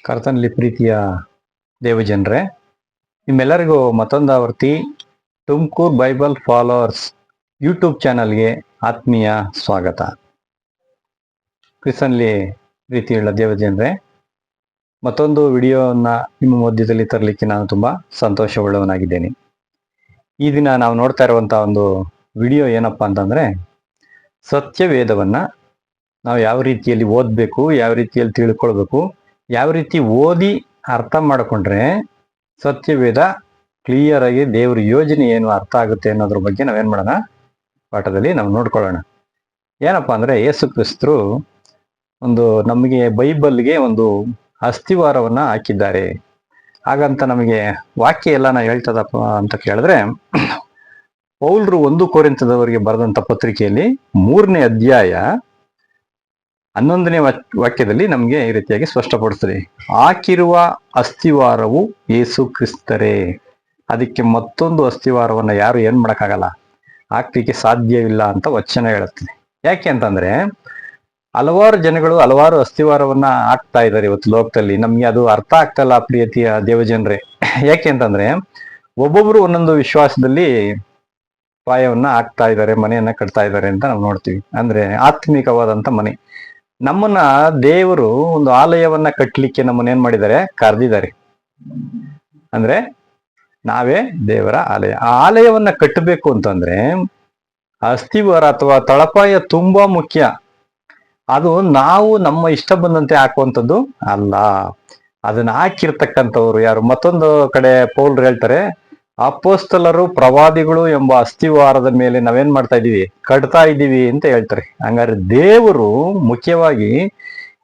ಕರ್ತನಲ್ಲಿ ಪ್ರೀತಿಯ ದೇವಜನರೇ, ನಿಮ್ಮೆಲ್ಲರಿಗೂ ಮತ್ತೊಂದು ಆವರ್ತಿ ತುಮಕೂರು ಬೈಬಲ್ ಫಾಲೋವರ್ಸ್ ಯೂಟ್ಯೂಬ್ ಚಾನಲ್ಗೆ ಆತ್ಮೀಯ ಸ್ವಾಗತ. ಕ್ರಿಸ್ತನಲ್ಲಿ ಪ್ರೀತಿಯುಳ್ಳ ದೇವಜನರೇ, ಮತ್ತೊಂದು ವಿಡಿಯೋನ ನಿಮ್ಮ ಮಧ್ಯದಲ್ಲಿ ತರಲಿಕ್ಕೆ ನಾನು ತುಂಬ ಸಂತೋಷವುಳ್ಳವನಾಗಿದ್ದೇನೆ. ಈ ದಿನ ನಾವು ನೋಡ್ತಾ ಇರುವಂಥ ಒಂದು ವಿಡಿಯೋ ಏನಪ್ಪ ಅಂತಂದರೆ, ಸತ್ಯವೇದವನ್ನು ನಾವು ಯಾವ ರೀತಿಯಲ್ಲಿ ಓದಬೇಕು, ಯಾವ ರೀತಿಯಲ್ಲಿ ತಿಳ್ಕೊಳ್ಬೇಕು, ಯಾವ ರೀತಿ ಓದಿ ಅರ್ಥ ಮಾಡಿಕೊಂಡ್ರೆ ಸತ್ಯವೇದ ಕ್ಲಿಯರ್ ಆಗಿ ದೇವ್ರ ಯೋಜನೆ ಏನು ಅರ್ಥ ಆಗುತ್ತೆ ಅನ್ನೋದ್ರ ಬಗ್ಗೆ ನಾವೇನು ಮಾಡೋಣ, ಪಾಠದಲ್ಲಿ ನಾವು ನೋಡ್ಕೊಳ್ಳೋಣ. ಏನಪ್ಪ ಅಂದರೆ, ಯೇಸು ಕ್ರಿಸ್ತರು ನಮಗೆ ಬೈಬಲ್ಗೆ ಒಂದು ಅಸ್ಥಿವಾರವನ್ನು ಹಾಕಿದ್ದಾರೆ. ಹಾಗಂತ ನಮಗೆ ವಾಕ್ಯ ಎಲ್ಲ ನಾವು ಹೇಳ್ತದಪ್ಪ ಅಂತ ಕೇಳಿದ್ರೆ, ಪೌಲ್ರು 1 ಕೊರಿಂಥದವರಿಗೆ ಬರೆದಂಥ ಪತ್ರಿಕೆಯಲ್ಲಿ 3ನೇ ಅಧ್ಯಾಯ 11ನೇ ವಾಕ್ಯದಲ್ಲಿ ನಮಗೆ ಈ ರೀತಿಯಾಗಿ ಸ್ಪಷ್ಟಪಡಿಸ್ತದೆ. ಹಾಕಿರುವ ಅಸ್ಥಿವಾರವು ಯೇಸು ಕ್ರಿಸ್ತರೇ, ಅದಕ್ಕೆ ಮತ್ತೊಂದು ಅಸ್ಥಿವಾರವನ್ನು ಯಾರು ಏನ್ ಮಾಡೋಕ್ಕಾಗಲ್ಲ, ಹಾಕ್ಲಿಕ್ಕೆ ಸಾಧ್ಯವಿಲ್ಲ ಅಂತ ವಚನ ಹೇಳುತ್ತದೆ. ಯಾಕೆ ಅಂತಂದ್ರೆ, ಹಲವಾರು ಜನಗಳು ಹಲವಾರು ಅಸ್ಥಿವಾರವನ್ನ ಹಾಕ್ತಾ ಇದ್ದಾರೆ ಇವತ್ತು ಲೋಕದಲ್ಲಿ. ನಮ್ಗೆ ಅದು ಅರ್ಥ ಆಗ್ತಲ್ಲ ಪ್ರಿಯತಿಯ ದೇವಜನರೇ. ಯಾಕೆ ಅಂತಂದ್ರೆ, ಒಬ್ಬೊಬ್ರು ಒಂದೊಂದು ವಿಶ್ವಾಸದಲ್ಲಿ ಪಾಯವನ್ನ ಹಾಕ್ತಾ ಇದ್ದಾರೆ, ಮನೆಯನ್ನ ಕಟ್ತಾ ಇದ್ದಾರೆ ಅಂತ ನಾವು ನೋಡ್ತೀವಿ. ಅಂದ್ರೆ ಆತ್ಮಿಕವಾದಂತ ಮನೆ. ನಮ್ಮನ್ನ ದೇವರು ಒಂದು ಆಲಯವನ್ನ ಕಟ್ಟಲಿಕ್ಕೆ ನಮ್ಮನ್ನ ಏನ್ ಮಾಡಿದ್ದಾರೆ, ಕರೆದಿದ್ದಾರೆ. ಅಂದ್ರೆ ನಾವೇ ದೇವರ ಆಲಯ. ಆ ಆಲಯವನ್ನ ಕಟ್ಟಬೇಕು ಅಂತಂದ್ರೆ ಅಸ್ಥಿವಾರ ಅಥವಾ ತಳಪಾಯ ತುಂಬಾ ಮುಖ್ಯ. ಅದು ನಾವು ನಮ್ಮ ಇಷ್ಟ ಬಂದಂತೆ ಹಾಕುವಂಥದ್ದು ಅಲ್ಲ. ಅದನ್ನ ಹಾಕಿರ್ತಕ್ಕಂಥವ್ರು ಯಾರು? ಮತ್ತೊಂದು ಕಡೆ ಪೌಲ್ರು ಹೇಳ್ತಾರೆ, ಅಪೊಸ್ತಲರು ಪ್ರವಾದಿಗಳು ಎಂಬ ಅಸ್ಥಿವಾರದ ಮೇಲೆ ನಾವೇನ್ ಮಾಡ್ತಾ ಇದೀವಿ, ಕಟ್ತಾ ಇದ್ದೀವಿ ಅಂತ ಹೇಳ್ತಾರೆ. ಹಂಗಾರೆ ದೇವರು ಮುಖ್ಯವಾಗಿ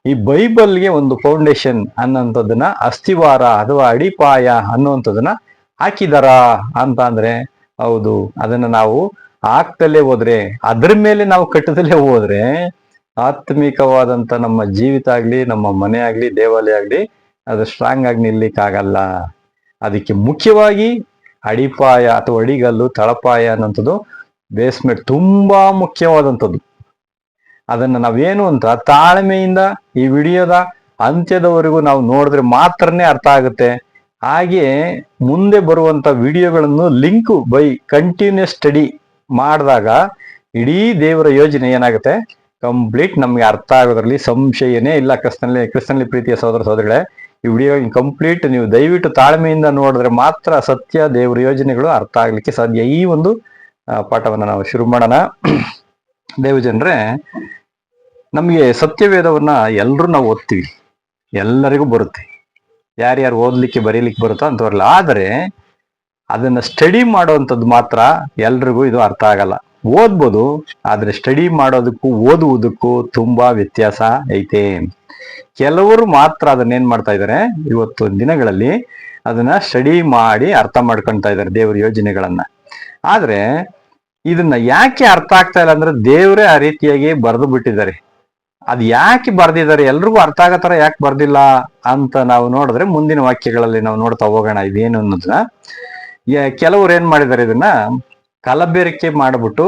ಈ ಬೈಬಲ್ಗೆ ಒಂದು ಫೌಂಡೇಶನ್ ಅನ್ನೋಂಥದ್ದನ್ನ, ಅಸ್ಥಿವಾರ ಅಥವಾ ಅಡಿಪಾಯ ಅನ್ನುವಂಥದ್ದನ್ನ ಹಾಕಿದಾರ ಅಂತ ಅಂದ್ರೆ ಹೌದು. ಅದನ್ನ ನಾವು ಹಾಕ್ತಲೇ ಹೋದ್ರೆ, ಅದ್ರ ಮೇಲೆ ನಾವು ಕಟ್ಟದಲ್ಲೇ ಹೋದ್ರೆ ಆತ್ಮಿಕವಾದಂತ ನಮ್ಮ ಜೀವಿತ ಆಗ್ಲಿ, ನಮ್ಮ ಮನೆ ಆಗ್ಲಿ, ದೇವಾಲಯ ಆಗ್ಲಿ, ಅದು ಸ್ಟ್ರಾಂಗ್ ಆಗಿ ನಿಲ್ಲಿಕ್ಕಾಗಲ್ಲ. ಅದಕ್ಕೆ ಮುಖ್ಯವಾಗಿ ಅಡಿಪಾಯ ಅಥವಾ ಅಡಿಗಲ್ಲು, ತಳಪಾಯ ಅನ್ನೋಂಥದ್ದು, ಬೇಸ್ಮೆಂಟ್ ತುಂಬಾ ಮುಖ್ಯವಾದಂಥದ್ದು. ಅದನ್ನ ನಾವೇನು ಅಂತ ತಾಳ್ಮೆಯಿಂದ ಈ ವಿಡಿಯೋದ ಅಂತ್ಯದವರೆಗೂ ನಾವು ನೋಡಿದ್ರೆ ಮಾತ್ರನೇ ಅರ್ಥ ಆಗುತ್ತೆ. ಹಾಗೆ ಮುಂದೆ ಬರುವಂತ ವಿಡಿಯೋಗಳನ್ನು ಲಿಂಕ್ ಬೈ ಕಂಟಿನ್ಯೂಸ್ ಸ್ಟಡಿ ಮಾಡಿದಾಗ ಇಡೀ ದೇವರ ಯೋಜನೆ ಏನಾಗುತ್ತೆ, ಕಂಪ್ಲೀಟ್ ನಮ್ಗೆ ಅರ್ಥ ಆಗೋದ್ರಲ್ಲಿ ಸಂಶಯನೇ ಇಲ್ಲ. ಕ್ರಿಸ್ತನಲ್ಲಿ ಪ್ರೀತಿಯ ಸಹೋದರ ಸಹೋದರಿಗಳೇ, ಈ ವಿಡಿಯೋ ಕಂಪ್ಲೀಟ್ ನೀವು ದಯವಿಟ್ಟು ತಾಳ್ಮೆಯಿಂದ ನೋಡಿದ್ರೆ ಮಾತ್ರ ಸತ್ಯ ದೇವರ ಯೋಜನೆಗಳು ಅರ್ಥ ಆಗ್ಲಿಕ್ಕೆ ಸಾಧ್ಯ. ಈ ಒಂದು ಪಾಠವನ್ನ ನಾವು ಶುರು ಮಾಡೋಣ. ದೇವಜನರೇ, ನಮಗೆ ಸತ್ಯವೇದವನ್ನ ಎಲ್ಲರೂ ನಾವು ಓದ್ತೀವಿ, ಎಲ್ಲರಿಗೂ ಬರುತ್ತೆ. ಯಾರ್ಯಾರು ಓದ್ಲಿಕ್ಕೆ ಬರೀಲಿಕ್ಕೆ ಬರುತ್ತೋ ಅಂತವ್ರಲ್ಲ. ಆದರೆ ಅದನ್ನ ಸ್ಟಡಿ ಮಾಡೋವಂಥದ್ದು ಮಾತ್ರ ಎಲ್ರಿಗೂ ಇದು ಅರ್ಥ ಆಗಲ್ಲ. ಓದ್ಬೋದು, ಆದ್ರೆ ಸ್ಟಡಿ ಮಾಡೋದಕ್ಕೂ ಓದುವುದಕ್ಕೂ ತುಂಬಾ ವ್ಯತ್ಯಾಸ ಐತೆ. ಕೆಲವರು ಮಾತ್ರ ಅದನ್ನೇನ್ ಮಾಡ್ತಾ ಇದ್ದಾರೆ, ಇವತ್ತು ದಿನಗಳಲ್ಲಿ ಅದನ್ನ ಸ್ಟಡಿ ಮಾಡಿ ಅರ್ಥ ಮಾಡ್ಕೊಳ್ತಾ ಇದ್ದಾರೆ ದೇವ್ರ ಯೋಜನೆಗಳನ್ನ. ಆದ್ರೆ ಇದನ್ನ ಯಾಕೆ ಅರ್ಥ ಆಗ್ತಾ ಇಲ್ಲ ಅಂದ್ರೆ, ದೇವರೇ ಆ ರೀತಿಯಾಗಿ ಬರೆದು ಬಿಟ್ಟಿದ್ದಾರೆ. ಅದು ಯಾಕೆ ಬರ್ದಿದ್ದಾರೆ, ಎಲ್ರಿಗೂ ಅರ್ಥ ಆಗೋ ತರ ಯಾಕೆ ಬರ್ದಿಲ್ಲ ಅಂತ ನಾವು ನೋಡಿದ್ರೆ ಮುಂದಿನ ವಾಕ್ಯಗಳಲ್ಲಿ ನಾವು ನೋಡ್ತಾ ಹೋಗೋಣ ಇದೇನು ಅನ್ನೋದನ್ನ. ಕೆಲವರು ಏನ್ ಮಾಡಿದ್ದಾರೆ, ಇದನ್ನ ಕಲಬೆರಕೆ ಮಾಡಿಬಿಟ್ಟು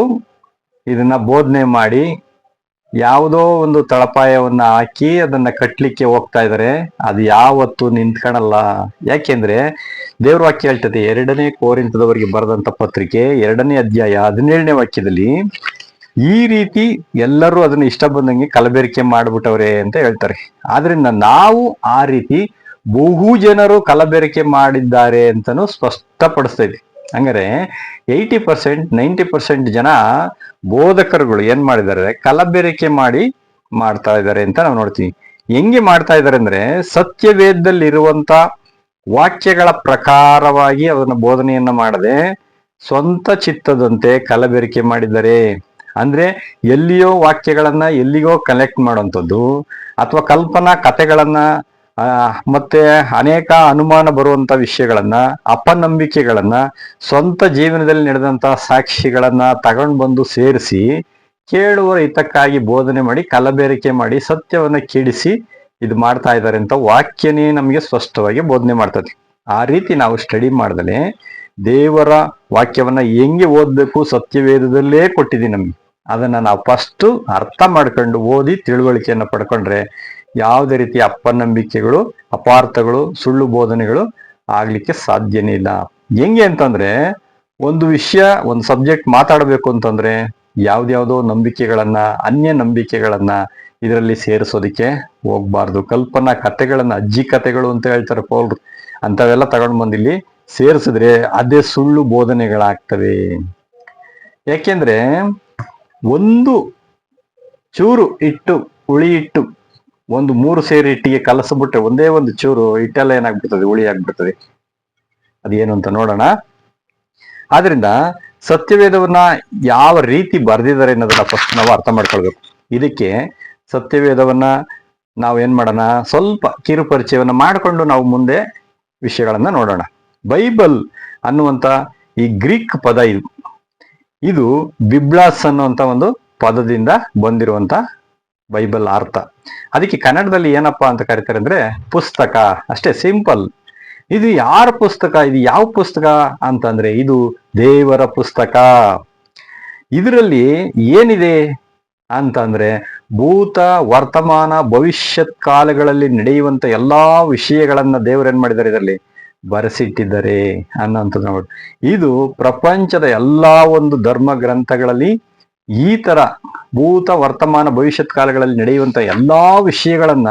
ಇದನ್ನ ಬೋಧನೆ ಮಾಡಿ ಯಾವುದೋ ಒಂದು ತಳಪಾಯವನ್ನ ಹಾಕಿ ಅದನ್ನ ಕಟ್ಲಿಕ್ಕೆ ಹೋಗ್ತಾ ಇದ್ದಾರೆ. ಅದು ಯಾವತ್ತು ನಿಂತ್ಕೊಳಲ್ಲ. ಯಾಕೆಂದ್ರೆ ದೇವ್ರ ವಾಕ್ಯ ಹೇಳ್ತದೆ, 2ನೇ ಕೊರಿಂಥದವರಿಗೆ ಬರೆದಂತ ಪತ್ರಿಕೆ 2ನೇ ಅಧ್ಯಾಯ 17ನೇ ವಾಕ್ಯದಲ್ಲಿ, ಈ ರೀತಿ ಎಲ್ಲರೂ ಅದನ್ನ ಇಷ್ಟ ಬಂದಂಗೆ ಕಲಬೆರಕೆ ಮಾಡ್ಬಿಟ್ಟವ್ರೆ ಅಂತ ಹೇಳ್ತಾರೆ. ಆದ್ರಿಂದ ನಾವು ಆ ರೀತಿ ಬಹು ಜನರು ಕಲಬೆರಕೆ ಮಾಡಿದ್ದಾರೆ ಅಂತಾನು ಸ್ಪಷ್ಟಪಡಿಸ್ತಾ ಇದೆ. ಹಂಗಾರೆ 80% 90% ಜನ ಬೋಧಕರುಗಳು ಏನ್ ಮಾಡಿದ್ದಾರೆ, ಕಲಬೆರಕೆ ಮಾಡ್ತಾ ಇದ್ದಾರೆ ಅಂತ ನಾವು ನೋಡ್ತೀವಿ. ಹೆಂಗೆ ಮಾಡ್ತಾ ಇದ್ದಾರೆ ಅಂದ್ರೆ, ಸತ್ಯವೇದದಲ್ಲಿರುವಂತ ವಾಕ್ಯಗಳ ಪ್ರಕಾರವಾಗಿ ಅದನ್ನ ಬೋಧನೆಯನ್ನ ಮಾಡದೆ ಸ್ವಂತ ಚಿತ್ತದಂತೆ ಕಲಬೆರಕೆ ಮಾಡಿದ್ದಾರೆ. ಅಂದ್ರೆ ಎಲ್ಲಿಯೋ ವಾಕ್ಯಗಳನ್ನ ಎಲ್ಲಿಗೋ ಕಲೆಕ್ಟ್ ಮಾಡುವಂಥದ್ದು, ಅಥವಾ ಕಲ್ಪನಾ ಕಥೆಗಳನ್ನ ಮತ್ತೆ ಅನೇಕ ಅನುಮಾನ ಬರುವಂತ ವಿಷಯಗಳನ್ನ, ಅಪನಂಬಿಕೆಗಳನ್ನ, ಸ್ವಂತ ಜೀವನದಲ್ಲಿ ನಡೆದಂತ ಸಾಕ್ಷಿಗಳನ್ನ ತಗೊಂಡು ಬಂದು ಸೇರಿಸಿ ಕೇಳುವ ಹಿತಕ್ಕಾಗಿ ಬೋಧನೆ ಮಾಡಿ ಕಲಬೆರಕೆ ಮಾಡಿ ಸತ್ಯವನ್ನ ಕೆಡಿಸಿ ಇದು ಮಾಡ್ತಾ ಇದ್ದಾರೆ ಅಂತ ವಾಕ್ಯನೇ ನಮಗೆ ಸ್ಪಷ್ಟವಾಗಿ ಬೋಧನೆ ಮಾಡ್ತದೆ. ಆ ರೀತಿ ನಾವು ಸ್ಟಡಿ ಮಾಡ್ದಲೆ ದೇವರ ವಾಕ್ಯವನ್ನ ಹೆಂಗೆ ಓದ್ಬೇಕು ಸತ್ಯವೇದದಲ್ಲೇ ಕೊಟ್ಟಿದ್ದೀನಿ ನಮ್ಗೆ. ಅದನ್ನ ನಾವು ಫಸ್ಟ್ ಅರ್ಥ ಮಾಡ್ಕೊಂಡು ಓದಿ ತಿಳುವಳಿಕೆಯನ್ನ ಪಡ್ಕೊಂಡ್ರೆ ಯಾವುದೇ ರೀತಿಯ ಅಪನಂಬಿಕೆಗಳು, ಅಪಾರ್ಥಗಳು, ಸುಳ್ಳು ಬೋಧನೆಗಳು ಆಗ್ಲಿಕ್ಕೆ ಸಾಧ್ಯನೇ ಇಲ್ಲ. ಹೆಂಗೆ ಅಂತಂದ್ರೆ, ಒಂದು ವಿಷಯ, ಒಂದು ಸಬ್ಜೆಕ್ಟ್ ಮಾತಾಡಬೇಕು ಅಂತಂದ್ರೆ ಯಾವ್ದ್ಯಾವ್ದೋ ನಂಬಿಕೆಗಳನ್ನ, ಅನ್ಯ ನಂಬಿಕೆಗಳನ್ನ ಇದರಲ್ಲಿ ಸೇರಿಸೋದಿಕ್ಕೆ ಹೋಗ್ಬಾರ್ದು. ಕಲ್ಪನಾ ಕಥೆಗಳನ್ನ, ಅಜ್ಜಿ ಕಥೆಗಳು ಅಂತ ಹೇಳ್ತಾರೆ ಪೌಲ್ರು, ಅಂತವೆಲ್ಲ ತಗೊಂಡ್ ಬಂದಿಲ್ಲಿ ಸೇರಿಸಿದ್ರೆ ಅದೇ ಸುಳ್ಳು ಬೋಧನೆಗಳಾಗ್ತವೆ. ಯಾಕೆಂದ್ರೆ ಒಂದು ಚೂರು ಹಿಟ್ಟು, ಹುಳಿ ಹಿಟ್ಟು, ಒಂದು 3 ಸೇರು ಹಿಟ್ಟಿಗೆ ಕಲಸ್ಬಿಟ್ರೆ ಒಂದೇ ಒಂದು ಚೂರು ಹಿಟ್ಟೆಲ್ಲ ಏನಾಗ್ಬಿಡ್ತದೆ, ಹುಳಿ ಆಗ್ಬಿಡ್ತದೆ. ಅದೇನು ಅಂತ ನೋಡೋಣ. ಆದ್ರಿಂದ ಸತ್ಯವೇದವನ್ನ ಯಾವ ರೀತಿ ಬರೆದಿದ್ದಾರೆ ಅನ್ನೋದನ್ನ ಫಸ್ಟ್ ನಾವು ಅರ್ಥ ಮಾಡ್ಕೊಳ್ಬೇಕು. ಇದಕ್ಕೆ ಸತ್ಯವೇದವನ್ನ ನಾವು ಏನ್ ಮಾಡೋಣ, ಸ್ವಲ್ಪ ಕಿರು ಪರಿಚಯವನ್ನ ಮಾಡಿಕೊಂಡು ನಾವು ಮುಂದೆ ವಿಷಯಗಳನ್ನ ನೋಡೋಣ. ಬೈಬಲ್ ಅನ್ನುವಂತ ಈ ಗ್ರೀಕ್ ಪದ ಇದು ಬಿಬ್ಲಾಸ್ ಅನ್ನುವಂತ ಒಂದು ಪದದಿಂದ ಬಂದಿರುವಂತ ಬೈಬಲ್ ಅರ್ಥ. ಅದಕ್ಕೆ ಕನ್ನಡದಲ್ಲಿ ಏನಪ್ಪಾ ಅಂತ ಕರೀತಾರೆ ಅಂದ್ರೆ ಪುಸ್ತಕ, ಅಷ್ಟೇ, ಸಿಂಪಲ್. ಇದು ಯಾರ ಪುಸ್ತಕ, ಇದು ಯಾವ ಪುಸ್ತಕ ಅಂತಂದ್ರೆ ಇದು ದೇವರ ಪುಸ್ತಕ. ಇದರಲ್ಲಿ ಏನಿದೆ ಅಂತಂದ್ರೆ ಭೂತ, ವರ್ತಮಾನ, ಭವಿಷ್ಯತ್ ಕಾಲಗಳಲ್ಲಿ ನಡೆಯುವಂತ ಎಲ್ಲಾ ವಿಷಯಗಳನ್ನ ದೇವರೇನ್ ಮಾಡಿದ್ದಾರೆ, ಇದರಲ್ಲಿ ಬರೆಸಿಟ್ಟಿದ್ದಾರೆ ಅನ್ನೋಂಥದ್ದು ನೋಡಿ. ಇದು ಪ್ರಪಂಚದ ಎಲ್ಲಾ ಒಂದು ಧರ್ಮ ಗ್ರಂಥಗಳಲ್ಲಿ ಈ ತರ ಭೂತ, ವರ್ತಮಾನ, ಭವಿಷ್ಯತ್ ಕಾಲಗಳಲ್ಲಿ ನಡೆಯುವಂತ ಎಲ್ಲಾ ವಿಷಯಗಳನ್ನ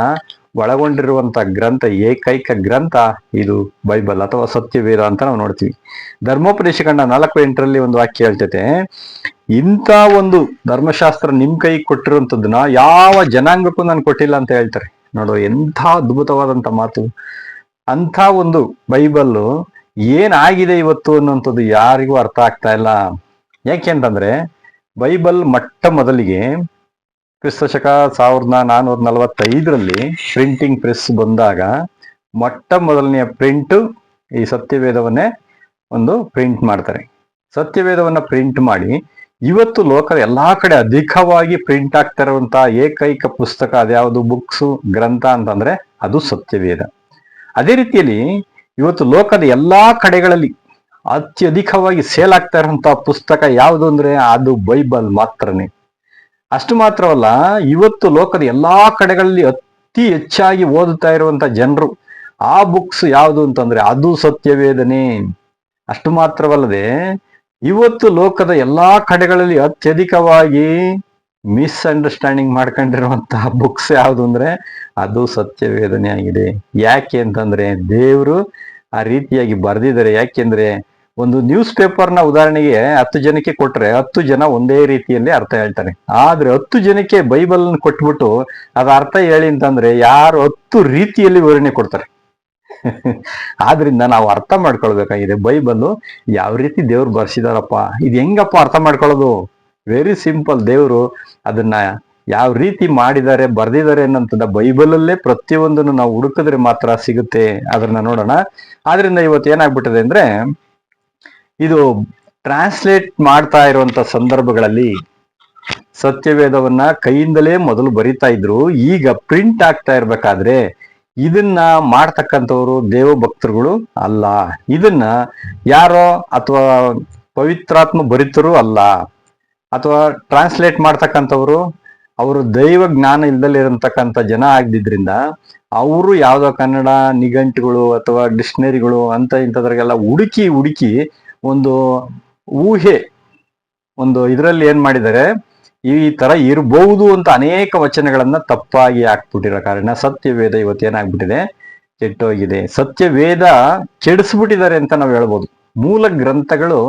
ಒಳಗೊಂಡಿರುವಂತ ಗ್ರಂಥ, ಏಕೈಕ ಗ್ರಂಥ ಇದು ಬೈಬಲ್ ಅಥವಾ ಸತ್ಯವೇದ ಅಂತ ನಾವು ನೋಡ್ತೀವಿ. ಧರ್ಮೋಪದೇಶ ಕಂಡ 4:8 ಒಂದು ವಾಕ್ಯ ಹೇಳ್ತೈತೆ, ಇಂಥ ಒಂದು ಧರ್ಮಶಾಸ್ತ್ರ ನಿಮ್ ಕೈ ಕೊಟ್ಟಿರುವಂತದ್ದನ್ನ ಯಾವ ಜನಾಂಗಕ್ಕೂ ನಾನು ಕೊಟ್ಟಿಲ್ಲ ಅಂತ ಹೇಳ್ತಾರೆ. ನೋಡು, ಎಂಥ ಅದ್ಭುತವಾದಂತ ಮಾತು. ಅಂಥ ಒಂದು ಬೈಬಲ್ ಏನಾಗಿದೆ ಇವತ್ತು ಅನ್ನುವಂಥದ್ದು ಯಾರಿಗೂ ಅರ್ಥ ಆಗ್ತಾ ಇಲ್ಲ. ಯಾಕೆ ಅಂತಂದ್ರೆ ಬೈಬಲ್ ಮೊಟ್ಟ ಮೊದಲಿಗೆ ಕ್ರಿಸ್ತಶಕ 1445 ಪ್ರಿಂಟಿಂಗ್ ಪ್ರೆಸ್ ಬಂದಾಗ ಮೊಟ್ಟ ಮೊದಲನೆಯ ಪ್ರಿಂಟ್ ಈ ಸತ್ಯವೇದವನ್ನೇ ಒಂದು ಪ್ರಿಂಟ್ ಮಾಡ್ತಾರೆ. ಸತ್ಯವೇದವನ್ನ ಪ್ರಿಂಟ್ ಮಾಡಿ ಇವತ್ತು ಲೋಕದ ಎಲ್ಲಾ ಕಡೆ ಅಧಿಕವಾಗಿ ಪ್ರಿಂಟ್ ಆಗ್ತಾ ಇರುವಂತ ಏಕೈಕ ಪುಸ್ತಕ ಅದ್ಯಾವುದು, ಬುಕ್ಸು, ಗ್ರಂಥ ಅಂತಂದ್ರೆ ಅದು ಸತ್ಯವೇದ. ಅದೇ ರೀತಿಯಲ್ಲಿ ಇವತ್ತು ಲೋಕದ ಎಲ್ಲಾ ಕಡೆಗಳಲ್ಲಿ ಅತ್ಯಧಿಕವಾಗಿ ಸೇಲ್ ಆಗ್ತಾ ಇರುವಂತಹ ಪುಸ್ತಕ ಯಾವುದು ಅಂದ್ರೆ ಅದು ಬೈಬಲ್ ಮಾತ್ರನೇ. ಅಷ್ಟು ಮಾತ್ರವಲ್ಲ, ಇವತ್ತು ಲೋಕದ ಎಲ್ಲಾ ಕಡೆಗಳಲ್ಲಿ ಅತಿ ಹೆಚ್ಚಾಗಿ ಓದುತ್ತಾ ಇರುವಂತ ಜನರು ಆ ಬುಕ್ಸ್ ಯಾವುದು ಅಂತಂದ್ರೆ ಅದು ಸತ್ಯವೇದನೆ. ಅಷ್ಟು ಮಾತ್ರವಲ್ಲದೆ ಇವತ್ತು ಲೋಕದ ಎಲ್ಲಾ ಕಡೆಗಳಲ್ಲಿ ಅತ್ಯಧಿಕವಾಗಿ ಮಿಸ್ಅಂಡರ್ಸ್ಟ್ಯಾಂಡಿಂಗ್ ಮಾಡ್ಕೊಂಡಿರುವಂತಹ ಬುಕ್ಸ್ ಯಾವುದು ಅಂದ್ರೆ ಅದು ಸತ್ಯವೇದನೆ ಆಗಿದೆ. ಯಾಕೆ ಅಂತಂದ್ರೆ ದೇವರು ಆ ರೀತಿಯಾಗಿ ಬರೆದಿದ್ದಾರೆ. ಯಾಕೆಂದ್ರೆ ಒಂದು ನ್ಯೂಸ್ ಪೇಪರ್ನ ಉದಾಹರಣೆಗೆ 10 ಜನಕ್ಕೆ ಕೊಟ್ರೆ 10 ಜನ ಒಂದೇ ರೀತಿಯಲ್ಲಿ ಅರ್ಥ ಹೇಳ್ತಾರೆ. ಆದ್ರೆ 10 ಜನಕ್ಕೆ ಬೈಬಲ್ ಕೊಟ್ಬಿಟ್ಟು ಅದ ಅರ್ಥ ಹೇಳಿ ಅಂತಂದ್ರೆ ಯಾರು 10 ರೀತಿಯಲ್ಲಿ ವಿವರಣೆ ಕೊಡ್ತಾರೆ. ಆದ್ರಿಂದ ನಾವು ಅರ್ಥ ಮಾಡ್ಕೊಳ್ಬೇಕಾಗಿದೆ ಬೈಬಲ್ ಯಾವ ರೀತಿ ದೇವ್ರು ಬರ್ಸಿದಾರಪ್ಪ, ಇದು ಹೆಂಗಪ್ಪ ಅರ್ಥ ಮಾಡ್ಕೊಳ್ಳೋದು. Very simple. ದೇವರು ಅದನ್ನ ಯಾವ ರೀತಿ ಮಾಡಿದ್ದಾರೆ, ಬರ್ದಿದ್ದಾರೆ ಅನ್ನೋಂಥದ್ದು ಬೈಬಲಲ್ಲೇ ಪ್ರತಿಯೊಂದನ್ನು ನಾವು ಹುಡುಕಿದ್ರೆ ಮಾತ್ರ ಸಿಗುತ್ತೆ. ಅದನ್ನ ನೋಡೋಣ. ಆದ್ರಿಂದ ಇವತ್ತು ಏನಾಗ್ಬಿಟ್ಟಿದೆ ಅಂದ್ರೆ ಇದು ಟ್ರಾನ್ಸ್ಲೇಟ್ ಮಾಡ್ತಾ ಇರುವಂತ ಸಂದರ್ಭಗಳಲ್ಲಿ ಸತ್ಯವೇದವನ್ನ ಕೈಯಿಂದಲೇ ಮೊದಲು ಬರಿತಾ ಇದ್ರು. ಈಗ ಪ್ರಿಂಟ್ ಆಗ್ತಾ ಇರ್ಬೇಕಾದ್ರೆ ಇದನ್ನ ಮಾಡ್ತಕ್ಕಂಥವ್ರು ದೇವ ಭಕ್ತರುಗಳು ಅಲ್ಲ, ಇದನ್ನ ಯಾರೋ ಅಥವಾ ಪವಿತ್ರಾತ್ಮ ಬರಿತರು ಅಲ್ಲ, ಅಥವಾ ಟ್ರಾನ್ಸ್ಲೇಟ್ ಮಾಡ್ತಕ್ಕಂಥವ್ರು ಅವರು ದೈವ ಜ್ಞಾನ ಇಲ್ದಲ್ಲಿರತಕ್ಕಂಥ ಜನ ಆಗದಿದ್ರಿಂದ ಅವರು ಯಾವ್ದೋ ಕನ್ನಡ ನಿಘಂಟುಗಳು ಅಥವಾ ಡಿಕ್ಷನರಿಗಳು ಅಂತ ಇಂಥದ್ರಿಗೆಲ್ಲ ಹುಡುಕಿ ಒಂದು ಊಹೆ, ಒಂದು ಇದರಲ್ಲಿ ಏನ್ ಮಾಡಿದ್ದಾರೆ, ಈ ತರ ಇರಬಹುದು ಅಂತ ಅನೇಕ ವಚನಗಳನ್ನ ತಪ್ಪಾಗಿ ಹಾಕ್ಬಿಟ್ಟಿರೋ ಕಾರಣ ಸತ್ಯವೇದ ಇವತ್ತೇನಾಗ್ಬಿಟ್ಟಿದೆ, ಕೆಟ್ಟೋಗಿದೆ. ಸತ್ಯವೇದ ಕೆಡಿಸ್ಬಿಟ್ಟಿದ್ದಾರೆ ಅಂತ ನಾವು ಹೇಳ್ಬೋದು. ಮೂಲ ಗ್ರಂಥಗಳು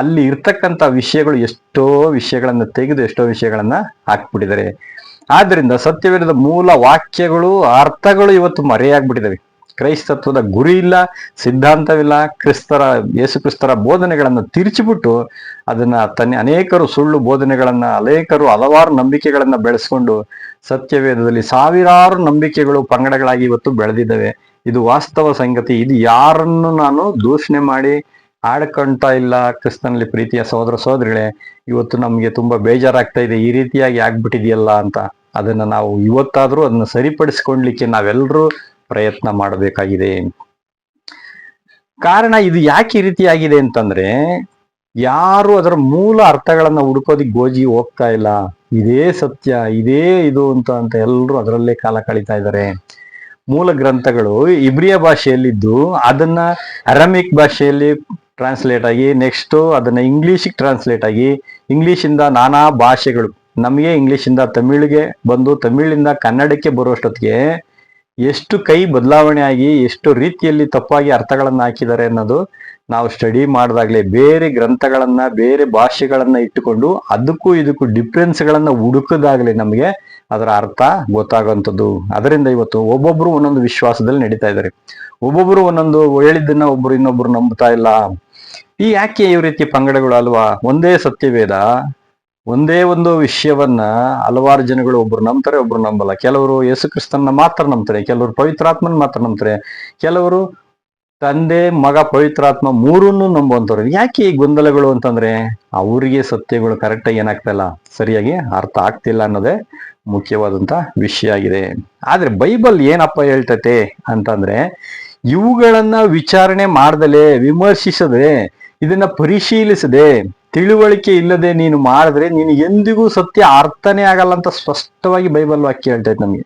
ಅಲ್ಲಿ ಇರ್ತಕ್ಕಂಥ ವಿಷಯಗಳು ಎಷ್ಟೋ ವಿಷಯಗಳನ್ನ ತೆಗೆದು ಎಷ್ಟೋ ವಿಷಯಗಳನ್ನ ಹಾಕ್ಬಿಟ್ಟಿದ್ದಾರೆ. ಆದ್ರಿಂದ ಸತ್ಯವೇದದ ಮೂಲ ವಾಕ್ಯಗಳು, ಅರ್ಥಗಳು ಇವತ್ತು ಮರೆಯಾಗ್ಬಿಟ್ಟಿದ್ದಾವೆ. ಕ್ರೈಸ್ತತ್ವದ ಗುರಿ ಇಲ್ಲ, ಸಿದ್ಧಾಂತವಿಲ್ಲ. ಯೇಸು ಕ್ರಿಸ್ತರ ಬೋಧನೆಗಳನ್ನ ತಿರುಚಿಬಿಟ್ಟು ಅದನ್ನ ಅನೇಕರು ಸುಳ್ಳು ಬೋಧನೆಗಳನ್ನ, ಹಲವಾರು ನಂಬಿಕೆಗಳನ್ನ ಬೆಳೆಸ್ಕೊಂಡು ಸತ್ಯವೇದದಲ್ಲಿ ಸಾವಿರಾರು ನಂಬಿಕೆಗಳು ಪಂಗಡಗಳಾಗಿ ಇವತ್ತು ಬೆಳೆದಿದ್ದಾವೆ. ಇದು ವಾಸ್ತವ ಸಂಗತಿ. ಇದು ಯಾರನ್ನು ನಾನು ದೂಷಣೆ ಮಾಡಿ ಆಡ್ಕೊಂತಾ ಇಲ್ಲ. ಕ್ರಿಸ್ತನಲ್ಲಿ ಪ್ರೀತಿಯ ಸಹೋದರ ಸಹೋದರಿಗಳೇ, ಇವತ್ತು ನಮ್ಗೆ ತುಂಬಾ ಬೇಜಾರಾಗ್ತಾ ಇದೆ, ಈ ರೀತಿಯಾಗಿ ಆಗ್ಬಿಟ್ಟಿದೆಯಲ್ಲ ಅಂತ. ಅದನ್ನ ನಾವು ಇವತ್ತಾದ್ರೂ ಅದನ್ನ ಸರಿಪಡಿಸ್ಕೊಳ್ಲಿಕ್ಕೆ ನಾವೆಲ್ಲರೂ ಪ್ರಯತ್ನ ಮಾಡಬೇಕಾಗಿದೆ. ಕಾರಣ ಇದು ಯಾಕೆ ಈ ರೀತಿ ಆಗಿದೆ ಅಂತಂದ್ರೆ ಯಾರು ಅದರ ಮೂಲ ಅರ್ಥಗಳನ್ನ ಹುಡುಕೋದಿಕ್ ಗೋಜಿ ಹೋಗ್ತಾ ಇಲ್ಲ. ಇದೇ ಸತ್ಯ, ಇದೇ ಇದು ಅಂತ ಎಲ್ಲರೂ ಅದರಲ್ಲೇ ಕಾಲ ಕಳೀತಾ ಇದ್ದಾರೆ. ಮೂಲ ಗ್ರಂಥಗಳು ಇಬ್ರಿಯ ಭಾಷೆಯಲ್ಲಿದ್ದು ಅದನ್ನ ಅರಮಿಕ್ ಭಾಷೆಯಲ್ಲಿ ಟ್ರಾನ್ಸ್ಲೇಟ್ ಆಗಿ ನೆಕ್ಸ್ಟ್ ಅದನ್ನ ಇಂಗ್ಲಿಷಿಗೆ ಟ್ರಾನ್ಸ್ಲೇಟ್ ಆಗಿ ಇಂಗ್ಲಿಷಿಂದ ನಾನಾ ಭಾಷೆಗಳು ನಮಗೆ ಇಂಗ್ಲಿಷಿಂದ ತಮಿಳಿಗೆ ಬಂದು ತಮಿಳಿಂದ ಕನ್ನಡಕ್ಕೆ ಬರುವಷ್ಟೊತ್ತಿಗೆ ಎಷ್ಟು ಕೈ ಬದಲಾವಣೆ ಆಗಿ ಎಷ್ಟು ರೀತಿಯಲ್ಲಿ ತಪ್ಪಾಗಿ ಅರ್ಥಗಳನ್ನ ಹಾಕಿದ್ದಾರೆ ಅನ್ನೋದು ನಾವು ಸ್ಟಡಿ ಮಾಡಿದಾಗ್ಲೇ, ಬೇರೆ ಗ್ರಂಥಗಳನ್ನ ಬೇರೆ ಭಾಷೆಗಳನ್ನ ಇಟ್ಟುಕೊಂಡು ಅದಕ್ಕೂ ಇದಕ್ಕೂ ಡಿಫ್ರೆನ್ಸ್ಗಳನ್ನ ಹುಡುಕದಾಗ್ಲೇ ನಮಗೆ ಅದರ ಅರ್ಥ ಗೊತ್ತಾಗುವಂಥದ್ದು. ಅದರಿಂದ ಇವತ್ತು ಒಬ್ಬೊಬ್ರು ಒಂದೊಂದು ವಿಶ್ವಾಸದಲ್ಲಿ ನಡೀತಾ ಇದ್ದಾರೆ, ಒಬ್ಬೊಬ್ರು ಒಂದೊಂದು ಹೇಳಿದ್ದನ್ನ ಒಬ್ರು ಇನ್ನೊಬ್ರು ನಂಬ್ತಾ ಇಲ್ಲ. ಯಾಕೆ ಈ ರೀತಿ ಪಂಗಡಗಳು ಅಲ್ವಾ? ಒಂದೇ ಸತ್ಯವೇದ, ಒಂದೇ ಒಂದು ವಿಷಯವನ್ನ ಹಲವಾರು ಜನಗಳು ಒಬ್ರು ನಂಬ್ತಾರೆ, ಒಬ್ರು ನಂಬಲ್ಲ. ಕೆಲವರು ಯೇಸು ಕ್ರಿಸ್ತನ ಮಾತ್ರ ನಂಬ್ತಾರೆ, ಕೆಲವರು ಪವಿತ್ರಾತ್ಮನ ಮಾತ್ರ ನಂಬ್ತಾರೆ, ಕೆಲವರು ತಂದೆ ಮಗ ಪವಿತ್ರಾತ್ಮ ಮೂರನ್ನು ನಂಬುವಂತವ್ರು. ಯಾಕೆ ಈ ಗೊಂದಲಗಳು ಅಂತಂದ್ರೆ ಅವರಿಗೆ ಸತ್ಯಗಳು ಕರೆಕ್ಟಾಗಿ ಏನಾಗ್ತಾ ಇಲ್ಲ, ಸರಿಯಾಗಿ ಅರ್ಥ ಆಗ್ತಿಲ್ಲ ಅನ್ನೋದೇ ಮುಖ್ಯವಾದಂತ ವಿಷಯ ಆಗಿದೆ. ಆದ್ರೆ ಬೈಬಲ್ ಏನಪ್ಪ ಹೇಳ್ತತೆ ಅಂತಂದ್ರೆ, ಇವುಗಳನ್ನ ವಿಚಾರಣೆ ಮಾಡ್ದಲೆ, ವಿಮರ್ಶಿಸದೆ, ಇದನ್ನ ಪರಿಶೀಲಿಸದೆ, ತಿಳುವಳಿಕೆ ಇಲ್ಲದೆ ನೀನು ಮಾಡಿದ್ರೆ ನೀನು ಎಂದಿಗೂ ಸತ್ಯ ಅರ್ಥನೇ ಆಗಲ್ಲ ಅಂತ ಸ್ಪಷ್ಟವಾಗಿ ಬೈಬಲ್ ವಾಕ್ಯ ಹೇಳ್ತೈತೆ ನಮಗೆ.